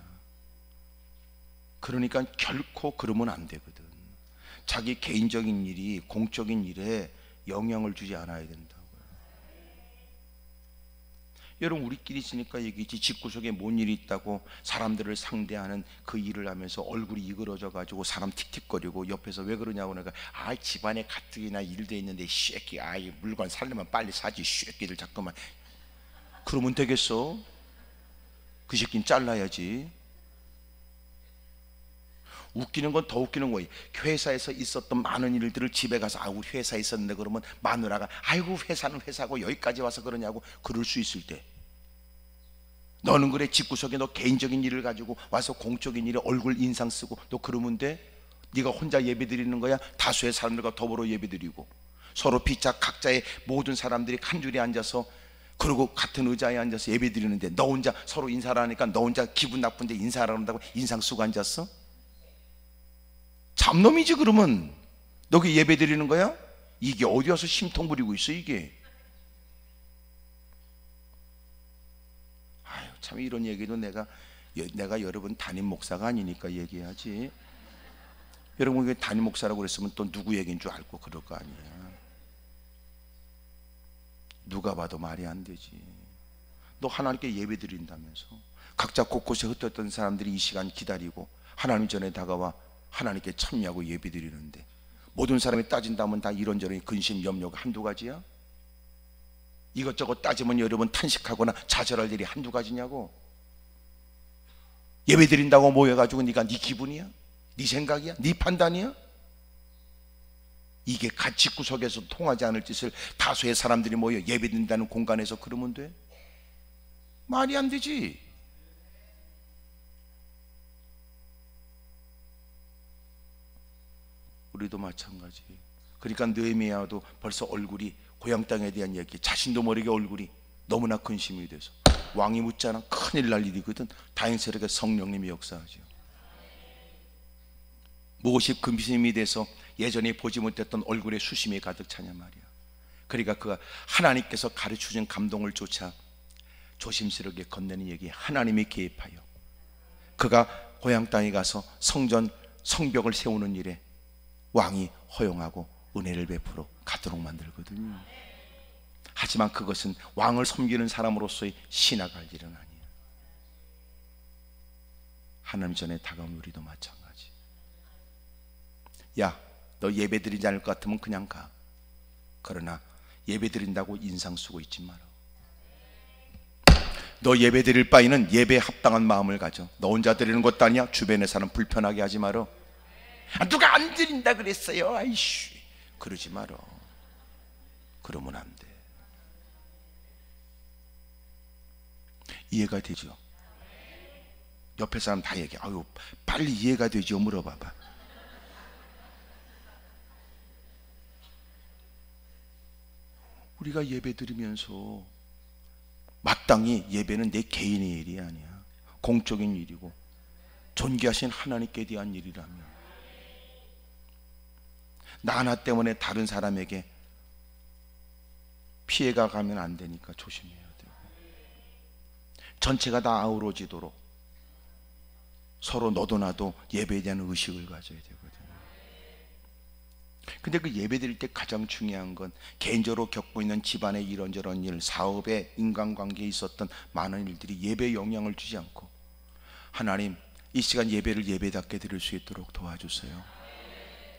그러니까 결코 그러면 안 되거든. 자기 개인적인 일이 공적인 일에 영향을 주지 않아야 된다고요. 여러분 우리끼리 있으니까 얘기지 집구석에 뭔 일이 있다고 사람들을 상대하는 그 일을 하면서 얼굴이 이그러져 가지고 사람 틱틱거리고 옆에서 왜 그러냐고 내가 아 집안에 가뜩이나 일돼 있는데 쉐끼 아이 물건 살려면 빨리 사지 쉐끼들 자꾸만 그러면 되겠어? 그 새끼는 잘라야지. 웃기는 건 더 웃기는 거예요. 회사에서 있었던 많은 일들을 집에 가서 아 우리 회사에 있었는데 그러면 마누라가 아이고 회사는 회사고 여기까지 와서 그러냐고 그럴 수 있을 때 너는 그래 집구석에 너 개인적인 일을 가지고 와서 공적인 일에 얼굴 인상 쓰고 너 그러면 돼? 네가 혼자 예배 드리는 거야? 다수의 사람들과 더불어 예배 드리고 서로 피차 각자의 모든 사람들이 한 줄에 앉아서 그리고 같은 의자에 앉아서 예배 드리는데 너 혼자 서로 인사를 하니까 너 혼자 기분 나쁜데 인사를 한다고 인상 쓰고 앉았어? 잡놈이지. 그러면 너 그 예배 드리는 거야? 이게 어디 와서 심통 부리고 있어 이게. 아유 참 이런 얘기도 내가 여러분 담임 목사가 아니니까 얘기하지. 여러분 담임 목사라고 그랬으면 또 누구 얘기인 줄 알고 그럴 거 아니야. 누가 봐도 말이 안 되지. 너 하나님께 예배 드린다면서 각자 곳곳에 흩어졌던 사람들이 이 시간 기다리고 하나님 전에 다가와 하나님께 참여하고 예배 드리는데 모든 사람이 따진다면 다 이런저런 근심 염려가 한두 가지야? 이것저것 따지면 여러분 탄식하거나 좌절할 일이 한두 가지냐고. 예배 드린다고 모여가지고 네가 네 기분이야? 네 생각이야? 네 판단이야? 이게 같이 구석에서 통하지 않을 짓을 다수의 사람들이 모여 예배 드린다는 공간에서 그러면 돼? 말이 안 되지. 우리도 마찬가지. 그러니까 느헤미야도 벌써 얼굴이 고향 땅에 대한 얘기, 자신도 모르게 얼굴이 너무나 근심이 돼서 왕이 묻잖아. 큰일 날 일이거든. 다행스럽게 성령님이 역사하죠. 무엇이 근심이 돼서 예전에 보지 못했던 얼굴에 수심이 가득 차냐 말이야. 그러니까 그가 하나님께서 가르쳐준 감동을 쫓아 조심스럽게 건네는 얘기, 하나님이 개입하여 그가 고향 땅에 가서 성전 성벽을 세우는 일에 왕이 허용하고 은혜를 베풀어 가도록 만들거든요. 하지만 그것은 왕을 섬기는 사람으로서의 신학할 일은 아니야. 하나님 전에 다가온 우리도 마찬가지. 야, 너 예배 드리지 않을 것 같으면 그냥 가. 그러나 예배 드린다고 인상 쓰고 있지 마라. 너 예배 드릴 바에는 예배에 합당한 마음을 가져. 너 혼자 드리는 것도 아니야. 주변의 사람 불편하게 하지 마라. 누가 안 드린다 그랬어요. 아이씨, 그러지 마라. 그러면 안 돼. 이해가 되죠? 옆에 사람 다 얘기해. 아유, 빨리 이해가 되죠? 물어봐봐. 우리가 예배 드리면서 마땅히 예배는 내 개인의 일이 아니야. 공적인 일이고 존귀하신 하나님께 대한 일이라면 나 하나 때문에 다른 사람에게 피해가 가면 안 되니까 조심해야 되고, 전체가 다 아우러지도록 서로 너도 나도 예배에 대한 의식을 가져야 되거든요. 근데 그 예배 드릴 때 가장 중요한 건 개인적으로 겪고 있는 집안의 이런저런 일, 사업에, 인간관계에 있었던 많은 일들이 예배에 영향을 주지 않고, 하나님 이 시간 예배를 예배답게 드릴 수 있도록 도와주세요.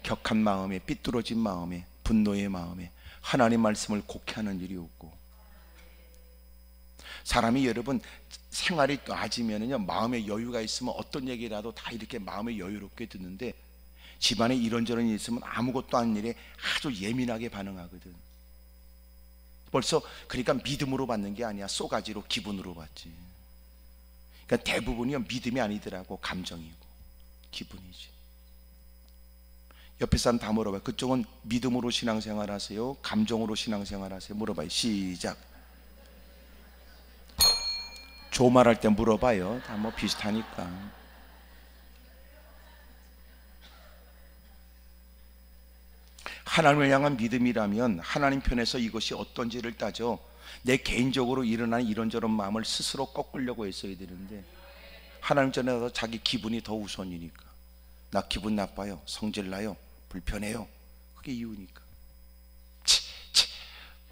격한 마음에, 삐뚤어진 마음에, 분노의 마음에 하나님 말씀을 곡해하는 일이 없고, 사람이 여러분 생활이 나아지면은요, 마음에 여유가 있으면 어떤 얘기라도 다 이렇게 마음에 여유롭게 듣는데, 집안에 이런저런 일이 있으면 아무것도 아닌 일에 아주 예민하게 반응하거든. 벌써 그러니까 믿음으로 받는 게 아니야. 쏘가지로 기분으로 받지. 그러니까 대부분이 믿음이 아니더라고. 감정이고 기분이지. 옆에 사람 다 물어봐요. 그쪽은 믿음으로 신앙생활 하세요? 감정으로 신앙생활 하세요? 물어봐요. 시작. 조말할 때 물어봐요. 다 뭐 비슷하니까. 하나님을 향한 믿음이라면 하나님 편에서 이것이 어떤지를 따져 내 개인적으로 일어나는 이런저런 마음을 스스로 꺾으려고 했어야 되는데, 하나님 전에 가서 자기 기분이 더 우선이니까. 나 기분 나빠요, 성질나요, 불편해요. 그게 이유니까.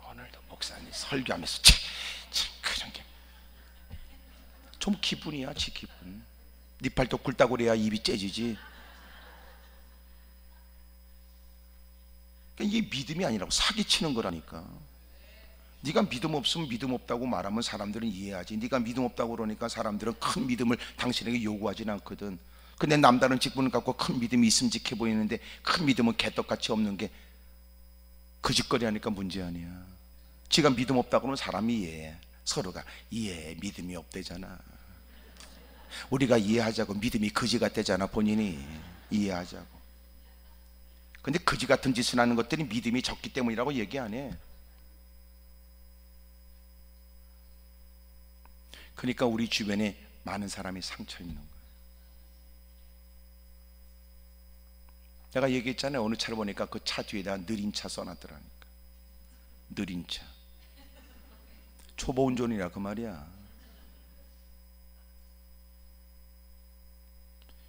오늘도 목사님 설교하면서 그런 게 좀 기분이야. 지 기분. 네 팔도 굴다고 그래야 입이 째지지. 이게 믿음이 아니라고, 사기치는 거라니까. 네가 믿음 없으면 믿음 없다고 말하면 사람들은 이해하지. 네가 믿음 없다고 그러니까 사람들은 큰 믿음을 당신에게 요구하진 않거든. 근데 남다른 직분을 갖고 큰 믿음이 있음직해 보이는데 큰 믿음은 개떡같이 없는 게 거짓거리 하니까 문제 아니야. 지가 믿음 없다고 그러면 사람이 이해해. 서로가 이해해. 믿음이 없대잖아. 우리가 이해하자고 믿음이 거지 같대잖아. 본인이 이해하자고. 근데 거지 같은 짓을 하는 것들이 믿음이 적기 때문이라고 얘기 안 해. 그러니까 우리 주변에 많은 사람이 상처 있는 거야. 내가 얘기했잖아요. 어느 차를 보니까 그 차 뒤에다 느린 차 써놨더라니까. 느린 차. 초보 운전이라 그 말이야.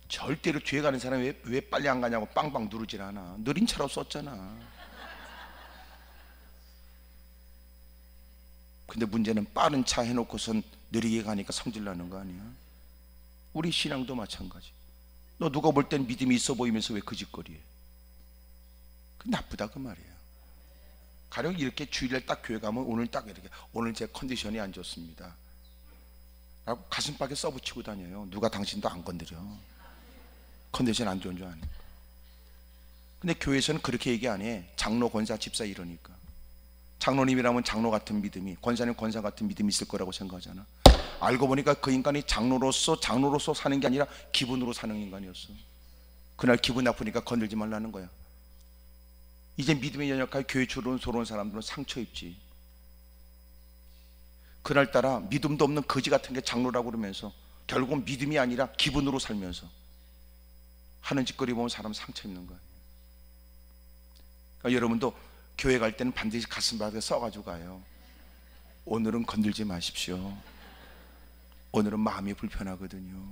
절대로 뒤에 가는 사람이 왜 빨리 안 가냐고 빵빵 누르질 않아. 느린 차라고 썼잖아. 근데 문제는 빠른 차 해놓고선 느리게 가니까 성질 나는 거 아니야? 우리 신앙도 마찬가지. 너 누가 볼 땐 믿음이 있어 보이면서 왜 거짓거리해? 그 나쁘다 그 말이야. 가령 이렇게 주일날 딱 교회 가면 오늘 딱 이렇게 오늘 제 컨디션이 안 좋습니다 라고 가슴팍에 써붙이고 다녀요. 누가 당신도 안 건드려. 컨디션 안 좋은 줄 아니까. 근데 교회에서는 그렇게 얘기 안 해. 장로, 권사, 집사 이러니까. 장로님이라면 장로 같은 믿음이, 권사님 권사 같은 믿음이 있을 거라고 생각하잖아. 알고 보니까 그 인간이 장로로서 사는 게 아니라 기분으로 사는 인간이었어. 그날 기분 나쁘니까 건들지 말라는 거야. 이제 믿음의 연약하게 교회 들어온 사람들은 상처 입지. 그날따라 믿음도 없는 거지 같은 게 장로라고 그러면서 결국은 믿음이 아니라 기분으로 살면서 하는 짓거리 보면 사람 상처 입는 거예요. 그러니까 여러분도 교회 갈 때는 반드시 가슴팍에 써가지고 가요. 오늘은 건들지 마십시오. 오늘은 마음이 불편하거든요.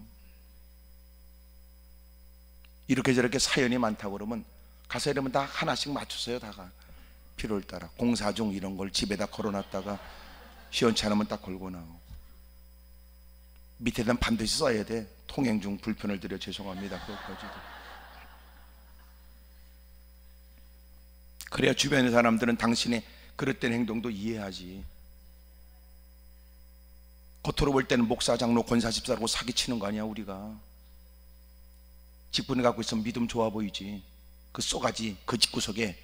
이렇게 저렇게 사연이 많다고 그러면 가서 이러면 다 하나씩 맞추세요. 다가 필요를 따라 공사 중 이런 걸 집에다 걸어놨다가 시원치 않으면 딱 걸고 나오고, 밑에는 반드시 써야 돼. 통행 중 불편을 드려 죄송합니다. 그것까지도. 그래야 주변의 사람들은 당신의 그릇된 행동도 이해하지. 겉으로 볼 때는 목사, 장로, 권사, 집사라고 사기치는 거 아니야. 우리가 직분을 갖고 있으면 믿음 좋아 보이지. 그 쏘가지 그 집구석에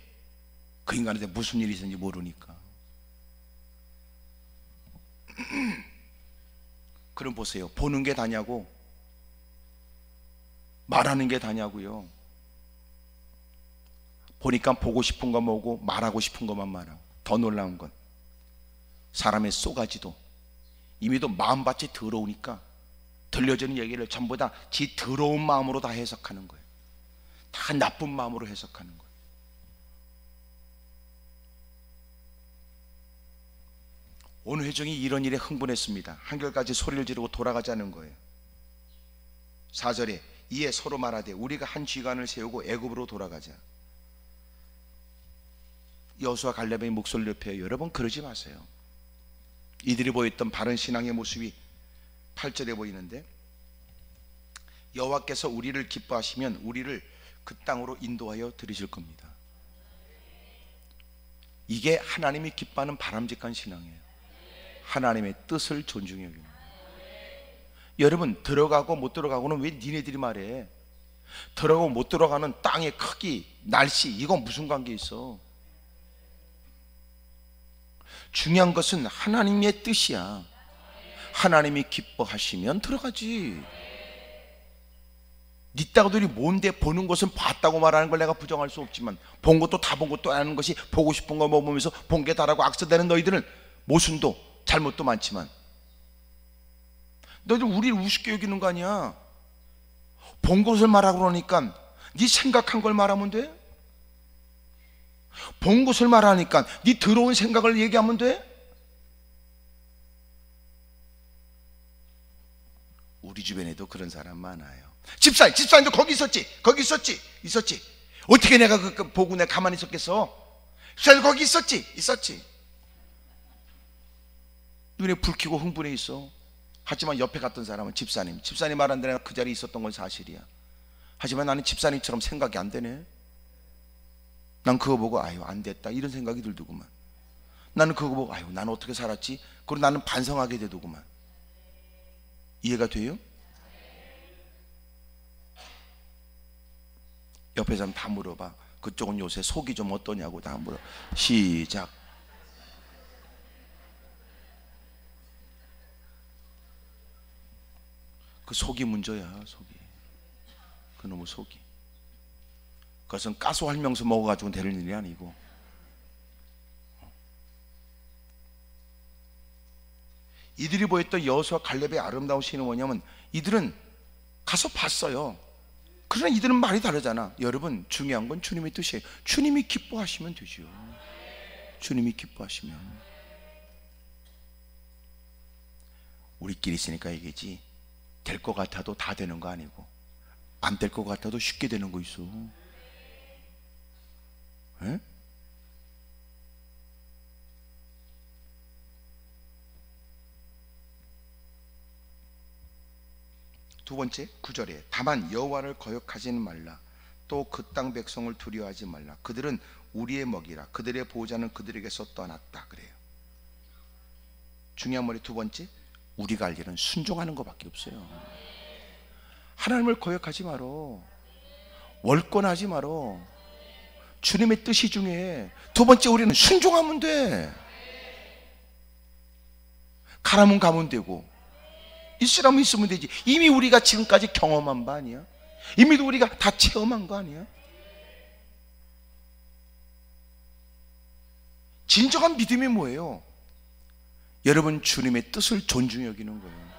그 인간한테 무슨 일이 있었는지 모르니까. 그럼 보세요. 보는 게 다냐고 말하는 게 다냐고요. 보니까 보고 싶은 거 보고 말하고 싶은 것만 말하고, 더 놀라운 건 사람의 쏘가지도 이미도 마음밭이 더러우니까 들려주는 얘기를 전부 다 지 더러운 마음으로 다 해석하는 거예요. 다 나쁜 마음으로 해석하는 거예요. 어느 회중이 이런 일에 흥분했습니다. 한결같이 소리를 지르고 돌아가자는 거예요. 4절에 이에 서로 말하되 우리가 한 쥐관을 세우고 애굽으로 돌아가자. 여호수아 갈렙의 목소리를 높여요. 여러분 그러지 마세요. 이들이 보였던 바른 신앙의 모습이 8절에 보이는데, 여호와께서 우리를 기뻐하시면 우리를 그 땅으로 인도하여 들이실 겁니다. 이게 하나님이 기뻐하는 바람직한 신앙이에요. 하나님의 뜻을 존중해 여깁니다. 여러분 들어가고 못 들어가고는 왜 니네들이 말해? 들어가고 못 들어가는 땅의 크기, 날씨 이건 무슨 관계 있어? 중요한 것은 하나님의 뜻이야. 하나님이 기뻐하시면 들어가지. 니 따가들이 뭔데 보는 것은 봤다고 말하는 걸 내가 부정할 수 없지만, 본 것도 다 본 것도 아는 것이 보고 싶은 거 먹으면서 본 게 다라고 악서대는 너희들은 모순도 잘못도 많지만, 너희들 우리를 우습게 여기는 거 아니야. 본 것을 말하고 그러니까 네 생각한 걸 말하면 돼? 본 것을 말하니까 네 더러운 생각을 얘기하면 돼? 우리 주변에도 그런 사람 많아요. 집사님도 거기 있었지. 어떻게 내가 그 보고 내가 가만히 있었겠어? 집사님 거기 있었지. 눈에 불 켜고 흥분해 있어. 하지만 옆에 갔던 사람은 집사님 말한 대로 그 자리에 있었던 건 사실이야. 하지만 나는 집사님처럼 생각이 안 되네. 난 그거 보고 아유 안 됐다 이런 생각이 들더구만. 나는 그거 보고 아유 나는 어떻게 살았지? 그리고 나는 반성하게 되더구만. 이해가 돼요? 옆에 사람 다 물어봐. 그쪽은 요새 속이 좀 어떠냐고 다 물어. 시작. 그 속이 문제야. 속이. 그놈의 속이. 그것은 가스활명수 먹어가지고 되는 일이 아니고, 이들이 보였던 여호수아 갈렙의 아름다운 신은 뭐냐면 이들은 가서 봤어요. 그러나 이들은 말이 다르잖아. 여러분 중요한 건 주님의 뜻이에요. 주님이 기뻐하시면 되죠. 주님이 기뻐하시면. 우리끼리 있으니까 얘기지, 될 것 같아도 다 되는 거 아니고, 안 될 것 같아도 쉽게 되는 거 있어. 에? 두 번째 9절에 다만 여호와를 거역하지는 말라. 또 그 땅 백성을 두려워하지 말라. 그들은 우리의 먹이라. 그들의 보호자는 그들에게서 떠났다 그래요. 중요한 말이 두 번째, 우리가 할 일은 순종하는 것밖에 없어요. 하나님을 거역하지 말어. 월권하지 말어. 주님의 뜻이 중요해. 두 번째, 우리는 순종하면 돼. 가라면 가면 되고, 있으라면 있으면 되지. 이미 우리가 지금까지 경험한 바 아니야? 이미 우리가 다 체험한 거 아니야? 진정한 믿음이 뭐예요? 여러분, 주님의 뜻을 존중히 여기는 거예요.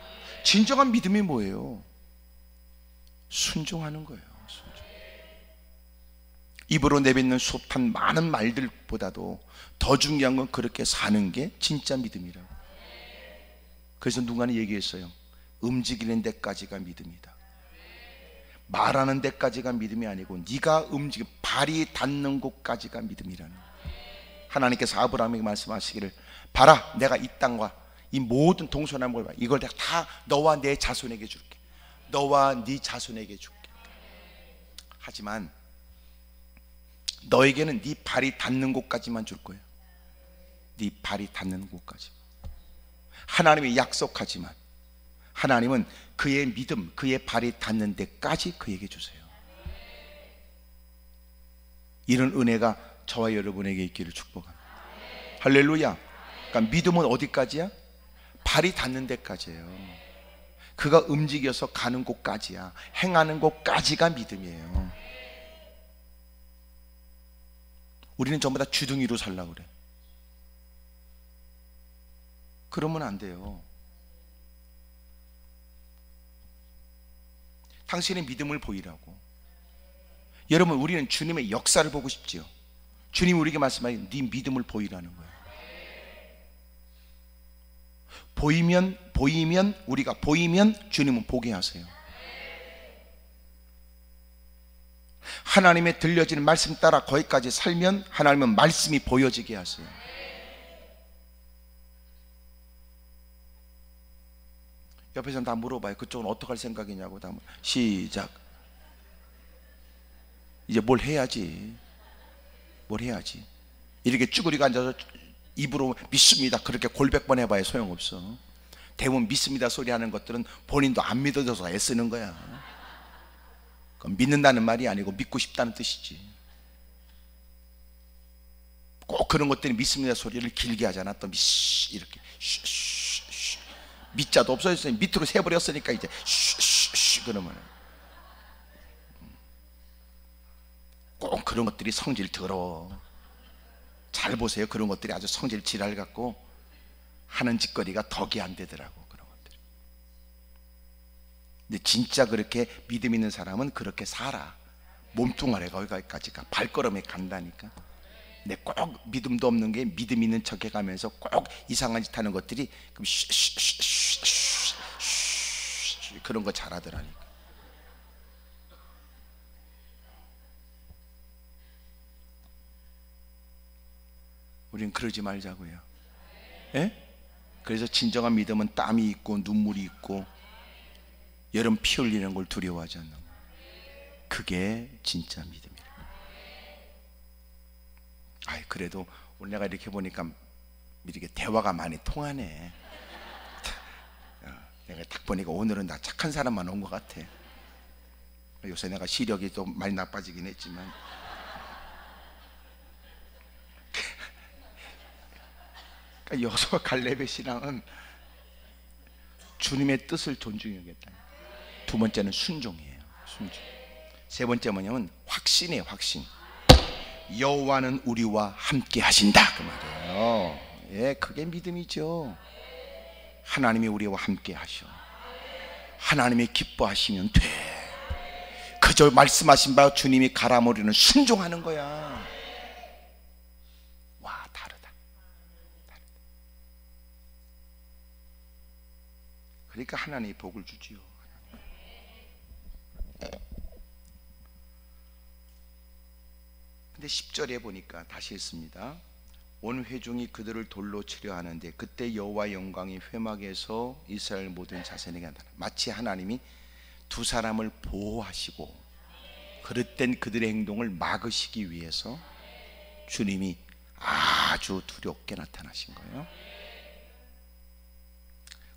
진정한 믿음이 뭐예요? 순종하는 거예요. 순종. 입으로 내뱉는 숱한 많은 말들보다도 더 중요한 건 그렇게 사는 게 진짜 믿음이라고. 그래서 누군가 얘기했어요. 움직이는 데까지가 믿음이다. 말하는 데까지가 믿음이 아니고 네가 발이 닿는 곳까지가 믿음이라는 거예요. 하나님께서 아브라함에게 말씀하시기를, 봐라, 내가 이 땅과 이 모든 동서남북을 봐. 이걸 내가 다 너와 내 자손에게 줄게. 너와 네 자손에게 줄게. 하지만 너에게는 네 발이 닿는 곳까지만 줄 거예요. 네 발이 닿는 곳까지. 하나님이 약속하지만 하나님은 그의 믿음, 그의 발이 닿는 데까지 그에게 주세요. 이런 은혜가 저와 여러분에게 있기를 축복합니다. 할렐루야. 그러니까 믿음은 어디까지야? 발이 닿는 데까지예요. 그가 움직여서 가는 곳까지야. 행하는 곳까지가 믿음이에요. 우리는 전부 다 주둥이로 살려고 그래. 그러면 안 돼요. 당신의 믿음을 보이라고. 여러분, 우리는 주님의 역사를 보고 싶지요. 주님이 우리에게 말씀하신 네 믿음을 보이라는 거예요. 우리가 보이면 주님은 보게 하세요. 하나님의 들려지는 말씀 따라 거기까지 살면 하나님은 말씀이 보여지게 하세요. 옆에서 다 물어봐요. 그쪽은 어떻게 할 생각이냐고. 다 시작. 이제 뭘 해야지. 이렇게 쭈그리고 앉아서 입으로 믿습니다 그렇게 골백 번 해봐야 소용없어. 대부분 믿습니다 소리 하는 것들은 본인도 안 믿어져서 애쓰는 거야. 그건 믿는다는 말이 아니고 믿고 싶다는 뜻이지. 꼭 그런 것들이 믿습니다 소리를 길게 하잖아. 또 이렇게 밑자도 없어졌으니 밑으로 새버렸으니까 이제 그러면 꼭 그런 것들이 성질 더러워. 잘 보세요. 그런 것들이 아주 성질 지랄 갖고 하는 짓거리가 덕이 안 되더라고. 그런 것들이. 근데 진짜 그렇게 믿음 있는 사람은 그렇게 살아. 몸뚱아리가 거기까지 가. 발걸음에 간다니까. 근데 꼭 믿음도 없는 게 믿음 있는 척 해가면서 꼭 이상한 짓 하는 것들이 그런 거 잘하더라니까. 우린 그러지 말자고요. 예? 그래서 진정한 믿음은 땀이 있고 눈물이 있고 여름 피 흘리는 걸 두려워하지 않는 거예요. 그게 진짜 믿음이에요. 그래도 오늘 내가 이렇게 보니까 이렇게 대화가 많이 통하네. 내가 딱 보니까 오늘은 나 착한 사람만 온 것 같아. 요새 내가 시력이 좀 많이 나빠지긴 했지만 여호수아 갈렙의 신앙은 주님의 뜻을 존중하겠다. 두 번째는 순종이에요. 순종. 세 번째 뭐냐면 확신이에요. 확신. 여호와는 우리와 함께 하신다 그 말이에요. 예, 그게 믿음이죠. 하나님이 우리와 함께 하셔. 하나님이 기뻐하시면 돼. 그저 말씀하신 바 주님이 가라면 우리는 순종하는 거야. 그러니까 하나님이 복을 주지요. 근데 10절에 보니까 다시 했습니다. 온 회중이 그들을 돌로 치려 하는데 그때 여호와의 영광이 회막에서 이스라엘 모든 자손에게 나타나. 마치 하나님이 두 사람을 보호하시고 그릇된 그들의 행동을 막으시기 위해서 주님이 아주 두렵게 나타나신 거예요.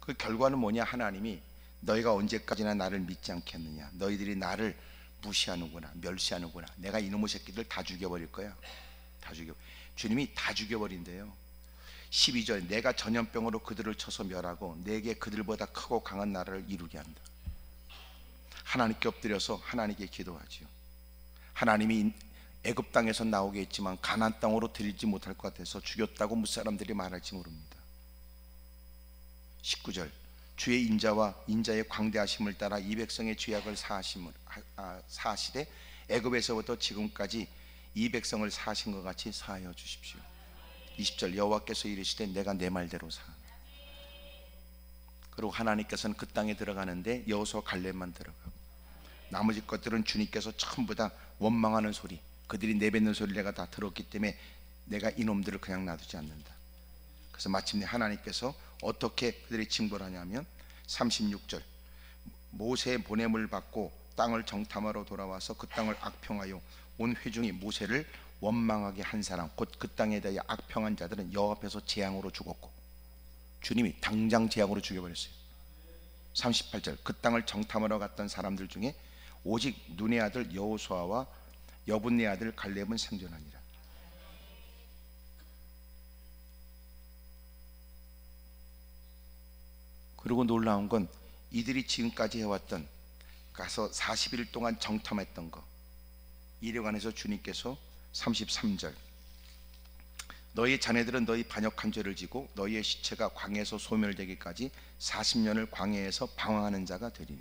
그 결과는 뭐냐? 하나님이 너희가 언제까지나 나를 믿지 않겠느냐, 너희들이 나를 무시하는구나, 멸시하는구나, 내가 이놈의 새끼들 다 죽여버릴 거야. 다 죽여. 주님이 다 죽여버린대요. 12절, 내가 전염병으로 그들을 쳐서 멸하고 내게 그들보다 크고 강한 나라를 이루게 한다. 하나님께 엎드려서 하나님께 기도하지요. 하나님이 애굽 땅에서 나오게 했지만 가나안 땅으로 들이지 못할 것 같아서 죽였다고 무사람들이 말할지 모릅니다. 19절, 주의 인자와 인자의 광대하심을 따라 이 백성의 죄악을 사하시되 애굽에서부터 지금까지 이 백성을 사하신 것 같이 사하여 주십시오. 20절, 여호와께서 이르시되 내가 내 말대로 사하노라. 그리고 하나님께서는 그 땅에 들어가는데 여호수아 갈렙만 들어가고 나머지 것들은 주님께서 전부 다 원망하는 소리, 그들이 내뱉는 소리를 내가 다 들었기 때문에 내가 이놈들을 그냥 놔두지 않는다. 그래서 마침내 하나님께서 어떻게 그들이 징벌하냐면 36절, 모세의 보냄을 받고 땅을 정탐하러 돌아와서 그 땅을 악평하여 온 회중이 모세를 원망하게 한 사람, 곧 그 땅에 대해 악평한 자들은 여호와 앞에서 재앙으로 죽었고 주님이 당장 재앙으로 죽여버렸어요. 38절, 그 땅을 정탐하러 갔던 사람들 중에 오직 눈의 아들 여호수아와 여분네 아들 갈렙은 생존하니라. 그리고 놀라운 건 이들이 지금까지 해왔던, 가서 40일 동안 정탐했던 거, 이에 관해서 주님께서 33절, 너희 자네들은 너희 반역한 죄를 지고 너희의 시체가 광야에서 소멸되기까지 40년을 광야에서 방황하는 자가 되리니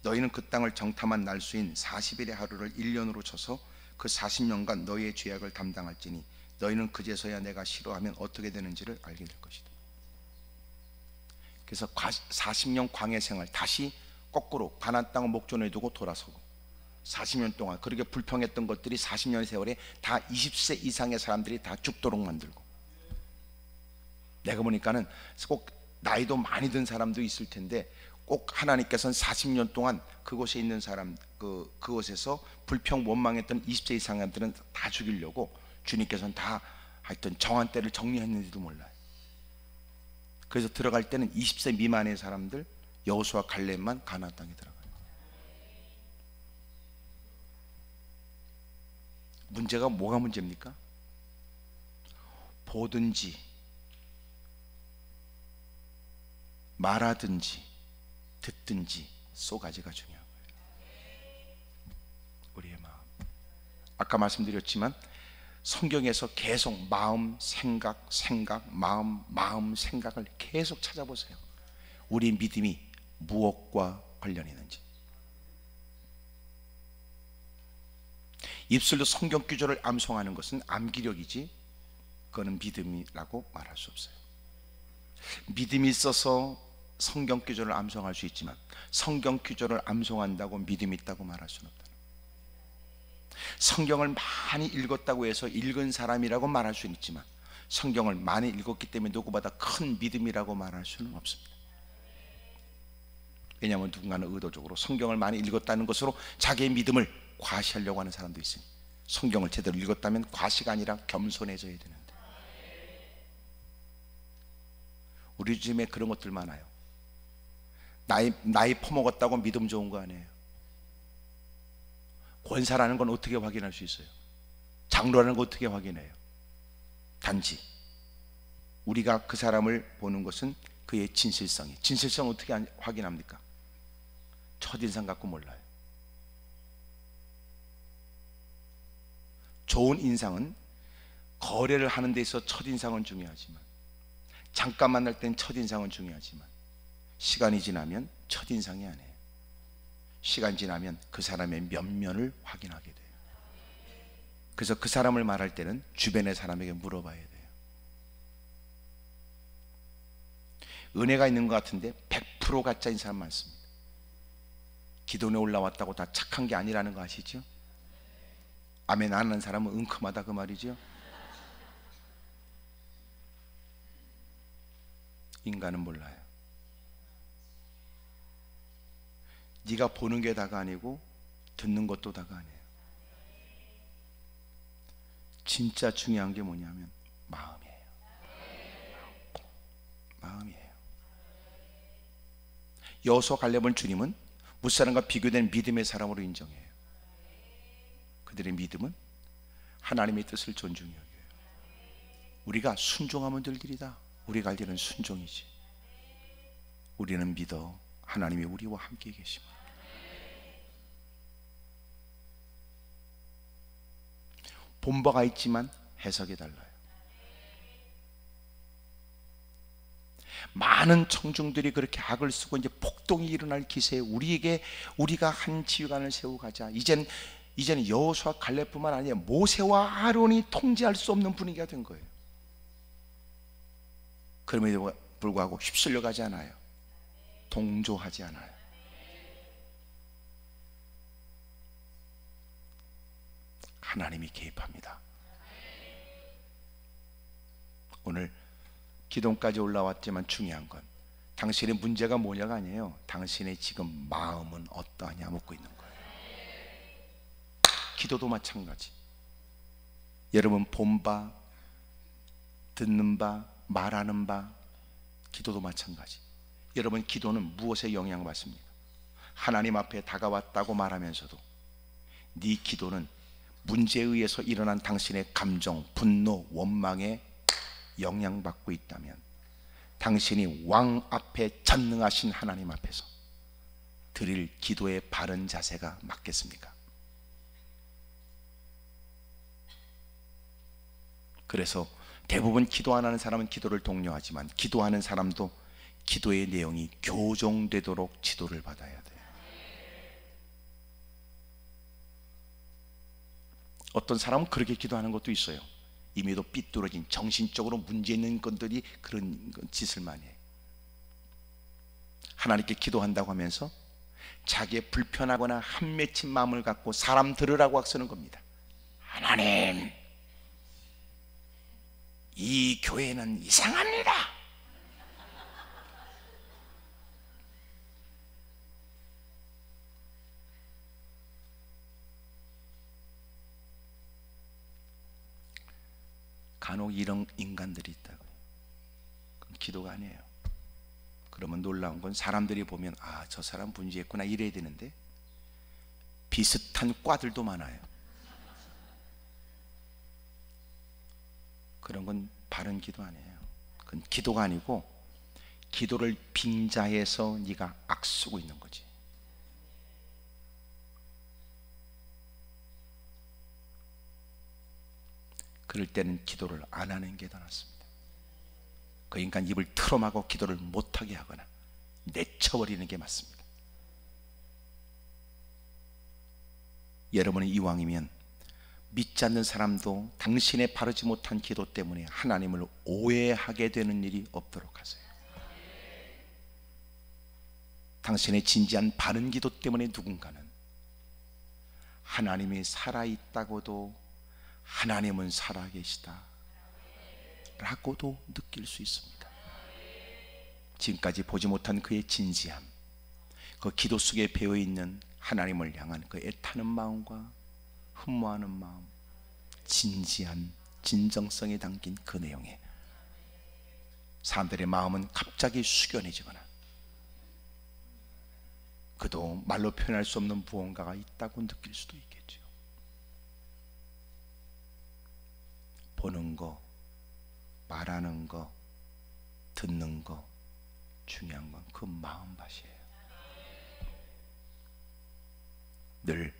너희는 그 땅을 정탐한 날수인 40일의 하루를 1년으로 쳐서 그 40년간 너희의 죄악을 담당할지니 너희는 그제서야 내가 싫어하면 어떻게 되는지를 알게 될 것이다. 그래서 40년 광야 생활, 다시 거꾸로 가나안 땅을 목전에 두고 돌아서고 40년 동안 그렇게 불평했던 것들이 40년의 세월에 다 20세 이상의 사람들이 다 죽도록 만들고, 내가 보니까는 꼭 나이도 많이 든 사람도 있을 텐데 꼭 하나님께서는 40년 동안 그곳에 있는 사람, 그곳에서 불평 원망했던 20세 이상의 사람들은 다 죽이려고 주님께서는 다 하여튼 정한 때를 정리했는지도 몰라요. 그래서 들어갈 때는 20세 미만의 사람들, 여호수아 갈렙만 가나안 땅에 들어가요. 문제가 뭐가 문제입니까? 보든지 말하든지 듣든지 쏘가지가 중요한 거예요. 우리의 마음. 아까 말씀드렸지만 성경에서 계속 마음, 생각, 마음, 생각을 계속 찾아보세요. 우리 믿음이 무엇과 관련이 있는지. 입술로 성경 구절을 암송하는 것은 암기력이지 그거는 믿음이라고 말할 수 없어요. 믿음이 있어서 성경 구절을 암송할 수 있지만 성경 구절을 암송한다고 믿음이 있다고 말할 수는 없다. 성경을 많이 읽었다고 해서 읽은 사람이라고 말할 수는 있지만 성경을 많이 읽었기 때문에 누구보다 큰 믿음이라고 말할 수는 없습니다. 왜냐하면 누군가는 의도적으로 성경을 많이 읽었다는 것으로 자기의 믿음을 과시하려고 하는 사람도 있으니, 성경을 제대로 읽었다면 과시가 아니라 겸손해져야 되는데 우리 집에 그런 것들 많아요. 나이 퍼먹었다고 믿음 좋은 거 아니에요. 권사라는 건 어떻게 확인할 수 있어요? 장로라는 거 어떻게 확인해요? 단지 우리가 그 사람을 보는 것은 그의 진실성이. 진실성 어떻게 확인합니까? 첫인상 갖고 몰라요. 좋은 인상은 거래를 하는 데 있어 첫인상은 중요하지만, 잠깐 만날 땐 첫인상은 중요하지만 시간이 지나면 첫인상이 아니에요. 시간 지나면 그 사람의 면면을 확인하게 돼요. 그래서 그 사람을 말할 때는 주변의 사람에게 물어봐야 돼요. 은혜가 있는 것 같은데 100% 가짜인 사람 많습니다. 기도원에 올라왔다고 다 착한 게 아니라는 거 아시죠? 아멘 안 하는 사람은 은큼하다 그 말이죠. 인간은 몰라요. 네가 보는 게 다가 아니고 듣는 것도 다가 아니에요. 진짜 중요한 게 뭐냐면 마음이에요. 마음이에요. 여호수아 갈렙을 주님은 무사람과 비교된 믿음의 사람으로 인정해요. 그들의 믿음은 하나님의 뜻을 존중히 여겨요. 우리가 순종하면 될 일이다. 우리가 할 일은 순종이지. 우리는 믿어 하나님이 우리와 함께 계십니다. 본바가 있지만 해석이 달라요. 많은 청중들이 그렇게 악을 쓰고 이제 폭동이 일어날 기세에 우리가 한 지휘관을 세우고 가자. 이제는 여호수아 갈렙뿐만 아니라 모세와 아론이 통제할 수 없는 분위기가 된 거예요. 그럼에도 불구하고 휩쓸려 가지 않아요. 동조하지 않아요. 하나님이 개입합니다. 오늘 기도까지 올라왔지만 중요한 건 당신의 문제가 뭐냐가 아니에요. 당신의 지금 마음은 어떠하냐 묻고 있는 거예요. 기도도 마찬가지. 여러분 본 바, 듣는 바, 말하는 바, 기도도 마찬가지. 여러분 기도는 무엇에 영향받습니까? 하나님 앞에 다가왔다고 말하면서도 네 기도는 문제에 의해서 일어난 당신의 감정, 분노, 원망에 영향받고 있다면 당신이 왕 앞에 전능하신 하나님 앞에서 드릴 기도의 바른 자세가 맞겠습니까? 그래서 대부분 기도 안 하는 사람은 기도를 독려하지만 기도하는 사람도 기도의 내용이 교정되도록 지도를 받아야 돼요. 어떤 사람은 그렇게 기도하는 것도 있어요. 이미도 삐뚤어진 정신적으로 문제 있는 것들이 그런 짓을 많이 해요. 하나님께 기도한다고 하면서 자기의 불편하거나 한 맺힌 마음을 갖고 사람 들으라고 악쓰는 겁니다. 하나님, 이 교회는 이상합니다. 간혹 이런 인간들이 있다고요. 그건 기도가 아니에요. 그러면 놀라운 건 사람들이 보면 아, 저 사람 문제있구나 이래야 되는데 비슷한 과들도 많아요. 그런 건 바른 기도 아니에요. 그건 기도가 아니고 기도를 빙자해서 네가 악쓰고 있는 거지. 그럴 때는 기도를 안 하는 게 더 낫습니다. 그 인간 입을 틀어막고 기도를 못하게 하거나 내쳐버리는 게 맞습니다. 여러분이 이왕이면 믿지 않는 사람도 당신의 바르지 못한 기도 때문에 하나님을 오해하게 되는 일이 없도록 하세요. 당신의 진지한 바른 기도 때문에 누군가는 하나님이 살아있다고도 하나님은 살아계시다 라고도 느낄 수 있습니다. 지금까지 보지 못한 그의 진지함, 그 기도 속에 배어있는 하나님을 향한 그 애타는 마음과 흠모하는 마음, 진지한 진정성이 담긴 그 내용에 사람들의 마음은 갑자기 숙연해지거나 그도 말로 표현할 수 없는 무언가가 있다고 느낄 수도 있겠죠. 보는 거, 말하는 거, 듣는 거, 중요한 건 그 마음밭이에요. 늘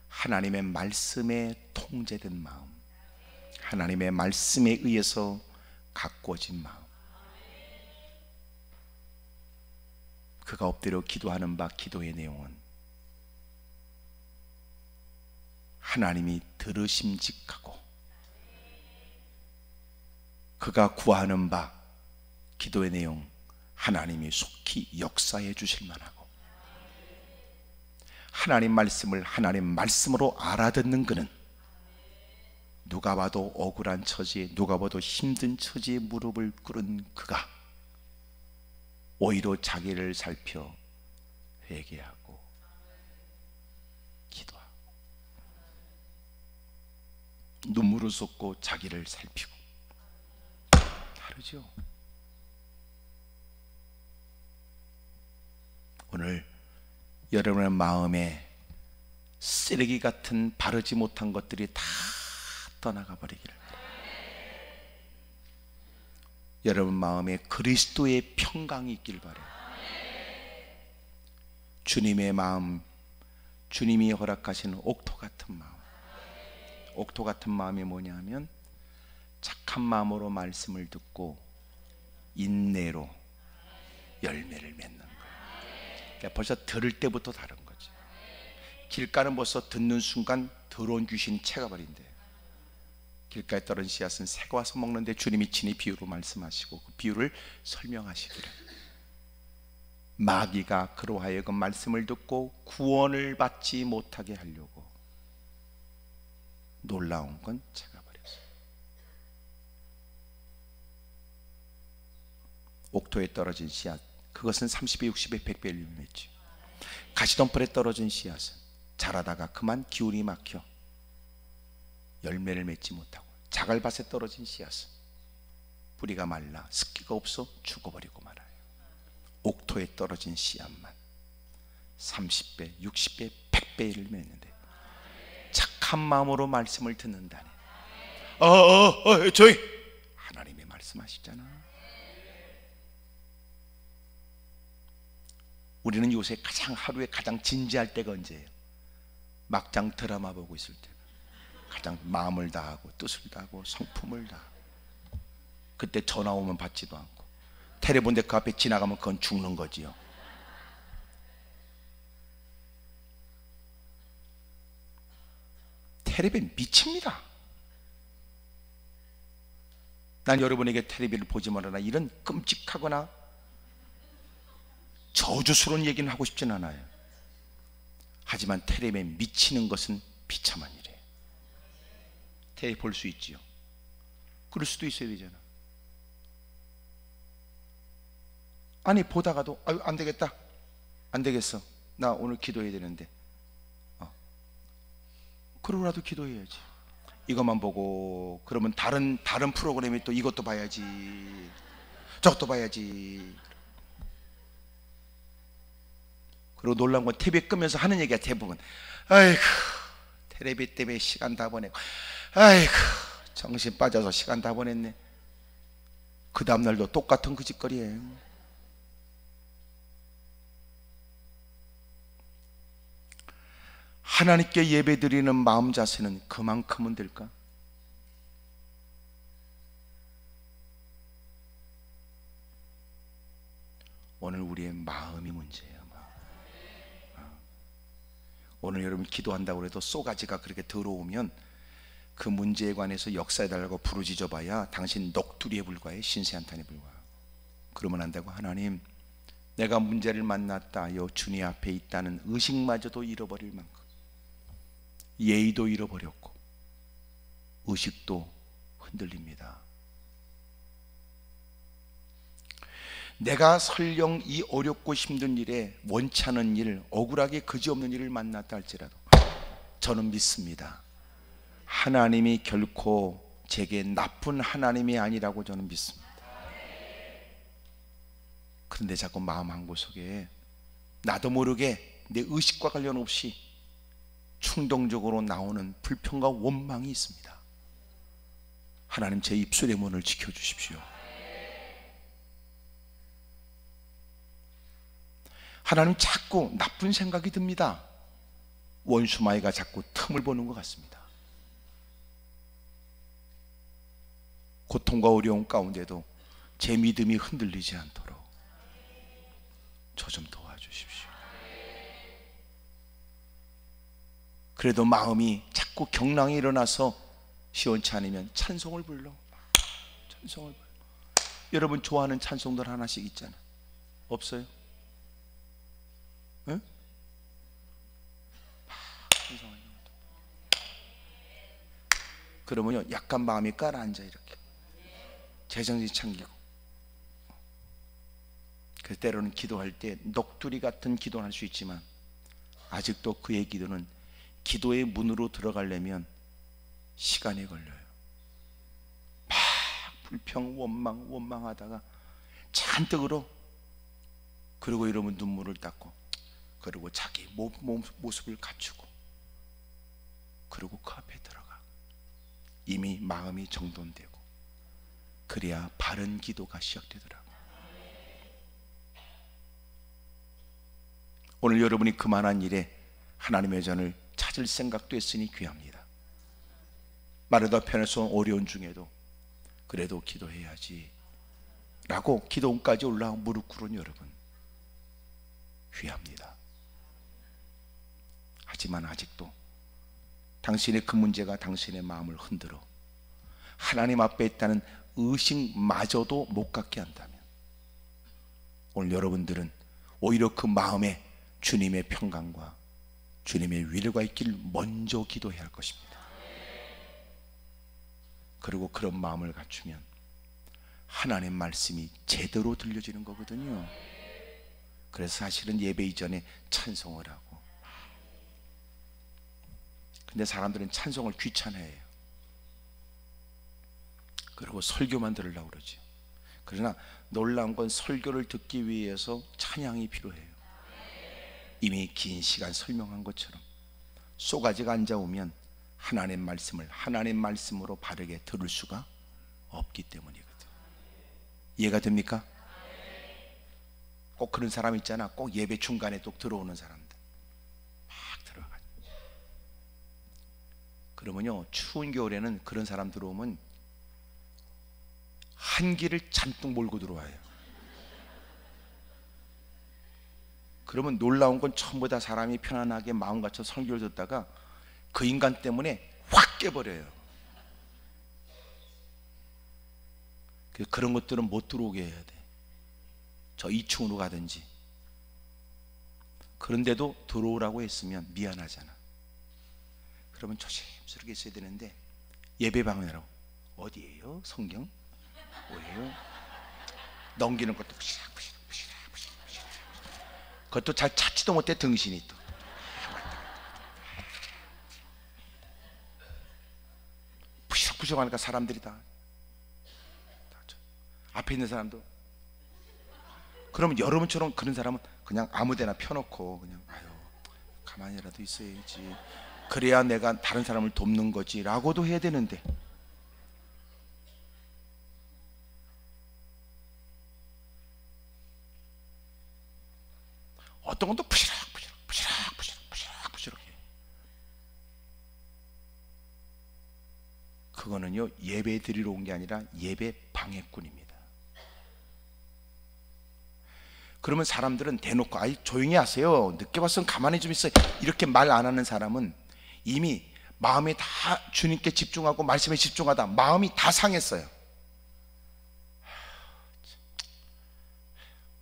하나님의 말씀에 통제된 마음, 하나님의 말씀에 의해서 가꾸어진 마음, 그가 엎드려 기도하는 바 기도의 내용은 하나님이 들으심직하고 그가 구하는 바 기도의 내용 하나님이 속히 역사해 주실 만하고 하나님 말씀을 하나님 말씀으로 알아듣는 그는 누가 봐도 억울한 처지에 누가 봐도 힘든 처지에 무릎을 꿇은 그가 오히려 자기를 살펴 회개하고 기도하고 눈물을 쏟고 자기를 살피고. 다르죠. 오늘 여러분의 마음에 쓰레기 같은 바르지 못한 것들이 다 떠나가 버리기를. 여러분 마음에 그리스도의 평강이 있길 바라요. 주님의 마음, 주님이 허락하시는 옥토 같은 마음. 옥토 같은 마음이 뭐냐 하면 착한 마음으로 말씀을 듣고 인내로 열매를 맺는 거예요. 그러니까 벌써 들을 때부터 다른 거지. 길가는 벌써 듣는 순간 더러운 귀신이 채가 버린대요. 길가에 떨어진 씨앗은 새가 와서 먹는데 주님이 친히 비유로 말씀하시고 그 비유를 설명하시기를, 마귀가 그로 하여금 말씀을 듣고 구원을 받지 못하게 하려고 놀라운 건 채가 버렸어요. 옥토에 떨어진 씨앗, 그것은 30배, 60배, 100배 열매맺지. 가시덤불에 떨어진 씨앗은 자라다가 그만 기운이 막혀 열매를 맺지 못하고, 자갈밭에 떨어진 씨앗은 뿌리가 말라 습기가 없어 죽어버리고 말아요. 옥토에 떨어진 씨앗만 30배, 60배, 100배를 맺는데 착한 마음으로 말씀을 듣는다네. 저희 하나님의 말씀하시잖아. 우리는 요새 하루에 가장 진지할 때가 언제예요? 막장 드라마 보고 있을 때 가장 마음을 다하고 뜻을 다하고 성품을 다하고, 그때 전화 오면 받지도 않고 텔레본데 그 앞에 지나가면 그건 죽는 거지요. 텔레비전 미칩니다. 난 여러분에게 텔레비전을 보지 말아라 이런 끔찍하거나 저주스러운 얘기는 하고 싶진 않아요. 하지만 텔레비전에 미치는 것은 비참한 일이에요. 텔레비전 볼 수 있지요. 그럴 수도 있어야 되잖아. 아니 보다가도 아유 안 되겠다, 안 되겠어, 나 오늘 기도해야 되는데 그러고라도 기도해야지. 이것만 보고 그러면 다른 프로그램이 또 이것도 봐야지 저것도 봐야지. 그리고 놀라운 건 TV 끄면서 하는 얘기가 대부분 아이고 텔레비 때문에 시간 다 보내고, 아이고 정신 빠져서 시간 다 보냈네. 그 다음날도 똑같은 그 짓거리예요. 하나님께 예배드리는 마음 자세는 그만큼은 될까? 오늘 우리의 마음이 문제예요. 오늘 여러분 기도한다고 해도 쏘가지가 그렇게 더러우면 그 문제에 관해서 역사해달라고 부르짖어 봐야 당신 넋두리에 불과해, 신세한탄에 불과해. 그러면 안 되고, 하나님 내가 문제를 만났다요 주님 앞에 있다는 의식마저도 잃어버릴 만큼 예의도 잃어버렸고 의식도 흔들립니다. 내가 설령 이 어렵고 힘든 일에 원치 않은 일, 억울하게 그지없는 일을 만났다 할지라도 저는 믿습니다. 하나님이 결코 제게 나쁜 하나님이 아니라고 저는 믿습니다. 그런데 자꾸 마음 한구석에 나도 모르게 내 의식과 관련 없이 충동적으로 나오는 불평과 원망이 있습니다. 하나님 제 입술의 문을 지켜주십시오. 하나님 자꾸 나쁜 생각이 듭니다. 원수마귀가 자꾸 틈을 보는 것 같습니다. 고통과 어려움 가운데도 제 믿음이 흔들리지 않도록 저 좀 도와주십시오. 그래도 마음이 자꾸 경랑이 일어나서 시원치 않으면 찬송을 불러. 찬송을 불러. 여러분 좋아하는 찬송들 하나씩 있잖아. 없어요? 응? 그러면요 약간 마음이 깔아앉아 이렇게 재정신이 창기고. 그래서 때로는 기도할 때 넋두리 같은 기도는 할 수 있지만 아직도 그의 기도는 기도의 문으로 들어가려면 시간이 걸려요. 막 불평, 원망하다가 잔뜩 울어. 그리고 이러면 눈물을 닦고, 그리고 자기 모습을 갖추고, 그리고 그 앞에 들어가. 이미 마음이 정돈되고, 그래야 바른 기도가 시작되더라고요. 오늘 여러분이 그만한 일에 하나님의 전을 찾을 생각도 했으니 귀합니다. 마르다 편에서 어려운 중에도 그래도 기도해야지 라고 기도원까지 올라온 무릎 꿇은 여러분, 귀합니다. 하지만 아직도 당신의 그 문제가 당신의 마음을 흔들어 하나님 앞에 있다는 의식마저도 못 갖게 한다면, 오늘 여러분들은 오히려 그 마음에 주님의 평강과 주님의 위로가 있길 먼저 기도해야 할 것입니다. 그리고 그런 마음을 갖추면 하나님 말씀이 제대로 들려지는 거거든요. 그래서 사실은 예배 이전에 찬송을 하고, 근데 사람들은 찬송을 귀찮아해요. 그리고 설교만 들으려고 그러죠. 그러나 놀라운 건 설교를 듣기 위해서 찬양이 필요해요. 이미 긴 시간 설명한 것처럼 쏘가지가 앉아오면 하나님 말씀을 하나님 말씀으로 바르게 들을 수가 없기 때문이거든. 이해가 됩니까? 꼭 그런 사람 있잖아. 꼭 예배 중간에 또 들어오는 사람들 막 들어가. 그러면요, 추운 겨울에는 그런 사람 들어오면 한기를 잔뜩 몰고 들어와요. 그러면 놀라운 건 전부 다 사람이 편안하게 마음 갖춰 설교를 듣다가 그 인간 때문에 확 깨버려요. 그런 것들은 못 들어오게 해야 돼. 저 2층으로 가든지. 그런데도 들어오라고 했으면 미안하잖아. 그러면 조심스럽게 있어야 되는데, 예배방이라고 어디에요? 성경? 뭐예요? 넘기는 것도 부시락부시락. 그것도 잘 찾지도 못해. 등신이 또 부시럭부시럭 하니까 사람들이 다 앞에 있는 사람도. 그러면 여러분처럼 그런 사람은 그냥 아무데나 펴놓고 그냥 아유 가만히라도 있어야지, 그래야 내가 다른 사람을 돕는 거지 라고도 해야 되는데, 어떤 건 또 부시럭부시럭 해. 그거는요, 예배 드리러 온 게 아니라 예배 방해꾼입니다. 그러면 사람들은 대놓고 아이 조용히 하세요, 늦게 왔으면 가만히 좀 있어요, 이렇게 말 안 하는 사람은 이미 마음에 다 주님께 집중하고 말씀에 집중하다 마음이 다 상했어요.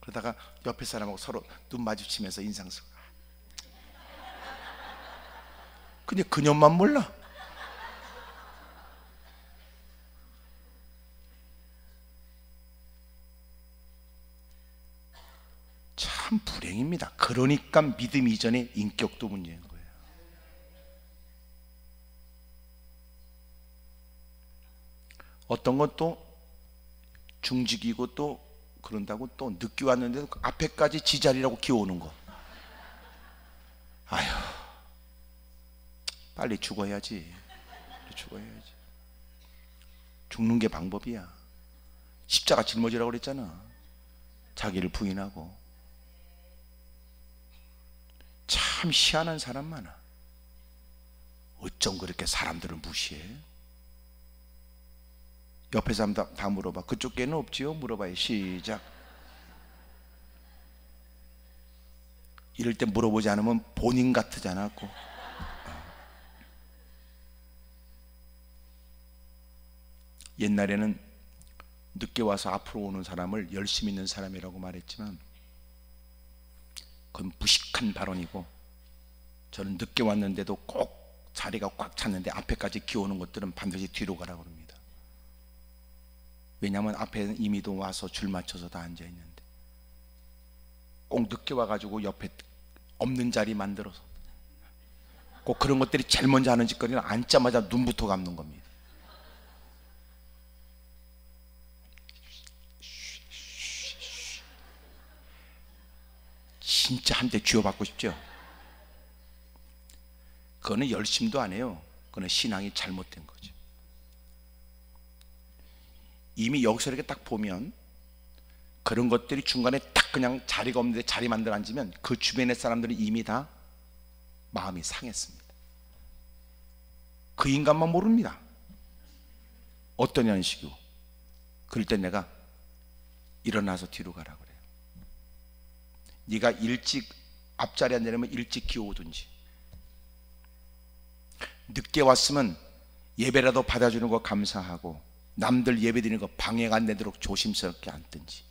그러다가 옆에 사람하고 서로 눈 마주치면서 인상 쓰고, 근데 그녀만 몰라. 참 불행입니다. 그러니까 믿음 이전에 인격도 문제인 거예요. 어떤 것도 중직이고 또 그런다고 또 늦게 왔는데도 앞에까지 지자리라고 기어오는 거. 아휴, 빨리 죽어야지. 죽어야지. 죽는 게 방법이야. 십자가 짊어지라고 그랬잖아. 자기를 부인하고. 참 희한한 사람 많아. 어쩜 그렇게 사람들을 무시해? 옆에 사람 다 물어봐. 그쪽 개는 없지요? 물어봐요. 시작. 이럴 때 물어보지 않으면 본인 같으잖아. 꼭. 옛날에는 늦게 와서 앞으로 오는 사람을 열심히 있는 사람이라고 말했지만 그건 무식한 발언이고, 저는 늦게 왔는데도 꼭 자리가 꽉 찼는데 앞에까지 기어오는 것들은 반드시 뒤로 가라고 합니다. 왜냐하면 앞에는 이미도 와서 줄 맞춰서 다 앉아 있는데, 꼭 늦게 와가지고 옆에 없는 자리 만들어서 꼭 그런 것들이 제일 먼저 하는 짓거리는 앉자마자 눈부터 감는 겁니다. 진짜 한 대 쥐어받고 싶죠? 그거는 열심도 안 해요. 그거는 신앙이 잘못된 거죠. 이미 여기서 이렇게 딱 보면 그런 것들이 중간에 딱 그냥 자리가 없는데 자리 만들어 앉으면 그 주변의 사람들이 이미 다 마음이 상했습니다. 그 인간만 모릅니다. 어떤 연식이고. 그럴 때 내가 일어나서 뒤로 가라 그래요. 네가 일찍 앞자리에 앉으려면 일찍 기어오든지, 늦게 왔으면 예배라도 받아주는 거 감사하고 남들 예배 드리는 거 방해가 안 되도록 조심스럽게 앉든지.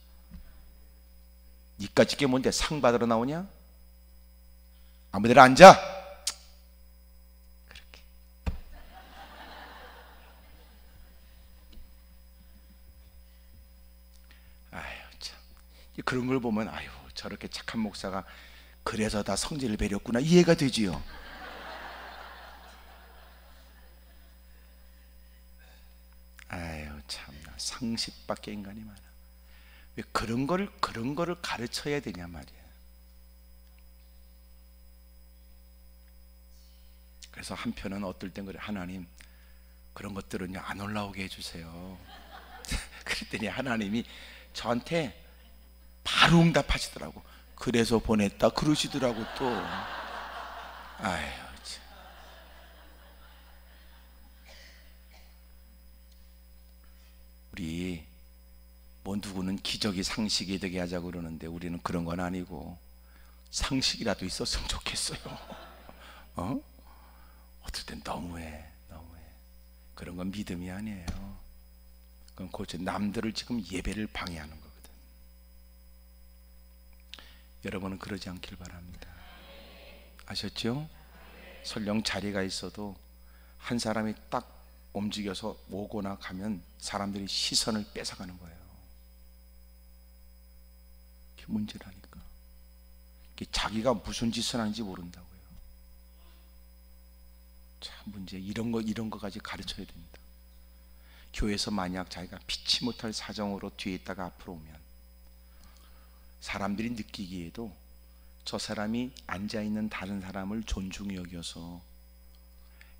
니까짓 게 뭔데 상 받으러 나오냐? 아무데나 앉아. 그렇게. 아유 참, 그런 걸 보면 아유 저렇게 착한 목사가 그래서 다 성질을 배렸구나 이해가 되지요. 아유 참나, 상식밖에 인간이 많아. 왜 그런 거를 가르쳐야 되냐 말이야. 그래서 한편은 어떨 땐 그래, 하나님 그런 것들은요 안 올라오게 해주세요. 그랬더니 하나님이 저한테 바로 응답하시더라고. 그래서 보냈다 그러시더라고 또. 아유 참. 우리 뭐 누구는 기적이 상식이 되게 하자고 그러는데 우리는 그런 건 아니고 상식이라도 있었으면 좋겠어요. 어떨 땐 너무해. 그런 건 믿음이 아니에요. 그건 고쳐 남들을 지금 예배를 방해하는 거거든. 여러분은 그러지 않길 바랍니다. 아셨죠? 설령 자리가 있어도 한 사람이 딱 움직여서 오거나 가면 사람들이 시선을 뺏어가는 거예요. 그게 문제라니까. 그게 자기가 무슨 짓을 하는지 모른다고요. 참 문제. 이런 거까지 가르쳐야 됩니다. 교회에서 만약 자기가 피치 못할 사정으로 뒤에 있다가 앞으로 오면 사람들이 느끼기에도 저 사람이 앉아있는 다른 사람을 존중히 여겨서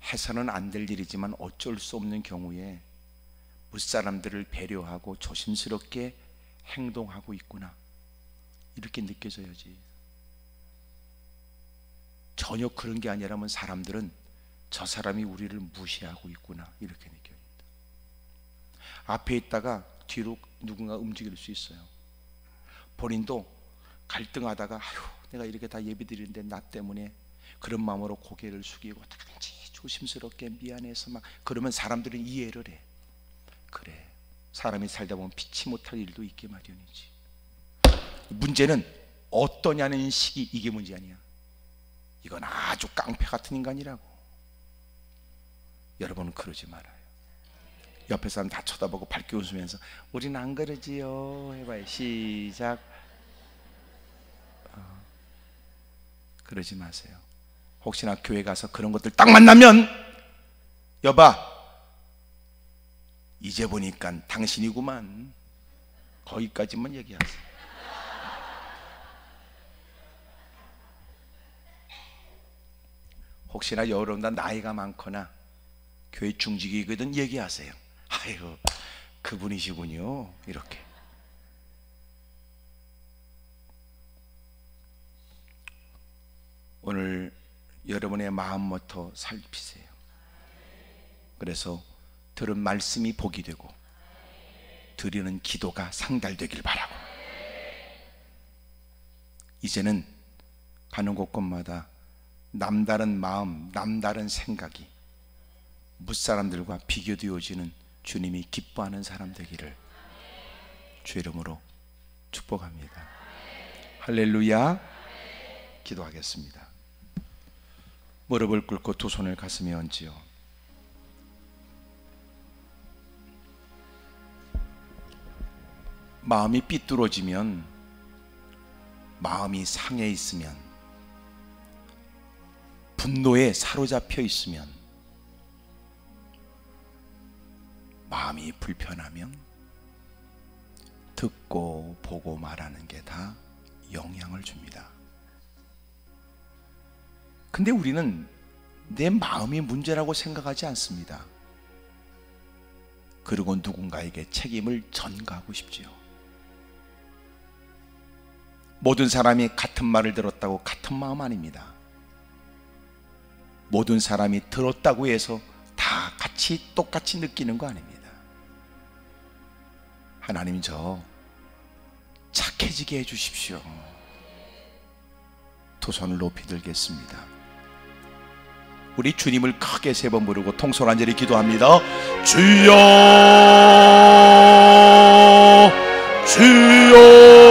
해서는 안 될 일이지만 어쩔 수 없는 경우에 무사람들을 배려하고 조심스럽게 행동하고 있구나, 이렇게 느껴져야지. 전혀 그런 게 아니라면 사람들은 저 사람이 우리를 무시하고 있구나 이렇게 느껴집니다. 앞에 있다가 뒤로 누군가 움직일 수 있어요. 본인도 갈등하다가 아휴 내가 이렇게 다 예배 드리는데 나 때문에, 그런 마음으로 고개를 숙이고 어떻게든지 조심스럽게 미안해서 막 그러면 사람들은 이해를 해. 그래, 사람이 살다 보면 피치 못할 일도 있게 마련이지. 문제는 어떠냐는 식이, 이게 문제 아니야. 이건 아주 깡패 같은 인간이라고. 여러분은 그러지 말아요. 옆에 사람 다 쳐다보고 밝게 웃으면서 우린 안 그러지요 해봐요. 시작. 그러지 마세요. 혹시나 교회 가서 그런 것들 딱 만나면 여봐, 이제 보니까 당신이구만, 거기까지만 얘기하세요. 혹시나 여러분 나이가 많거나 교회 중직이거든 얘기하세요. 아이고 그분이시군요 이렇게. 오늘 여러분의 마음부터 살피세요. 그래서 들은 말씀이 복이 되고 드리는 기도가 상달되길 바라고, 이제는 가는 곳곳마다 남다른 마음, 남다른 생각이 무사람들과 비교되어지는 주님이 기뻐하는 사람 되기를 주 이름으로 축복합니다. 할렐루야. 기도하겠습니다. 무릎을 꿇고 두 손을 가슴에 얹지요. 마음이 삐뚤어지면, 마음이 상해 있으면 분노에 사로잡혀 있으면, 마음이 불편하면 듣고 보고 말하는 게 다 영향을 줍니다. 근데 우리는 내 마음이 문제라고 생각하지 않습니다. 그리고 누군가에게 책임을 전가하고 싶지요. 모든 사람이 같은 말을 들었다고 같은 마음 아닙니다. 모든 사람이 들었다고 해서 다 같이 똑같이 느끼는 거 아닙니다. 하나님, 저 착해지게 해주십시오. 두 손을 높이 들겠습니다. 우리 주님을 크게 3번 부르고 통솔 한절히 기도합니다. 주여, 주여.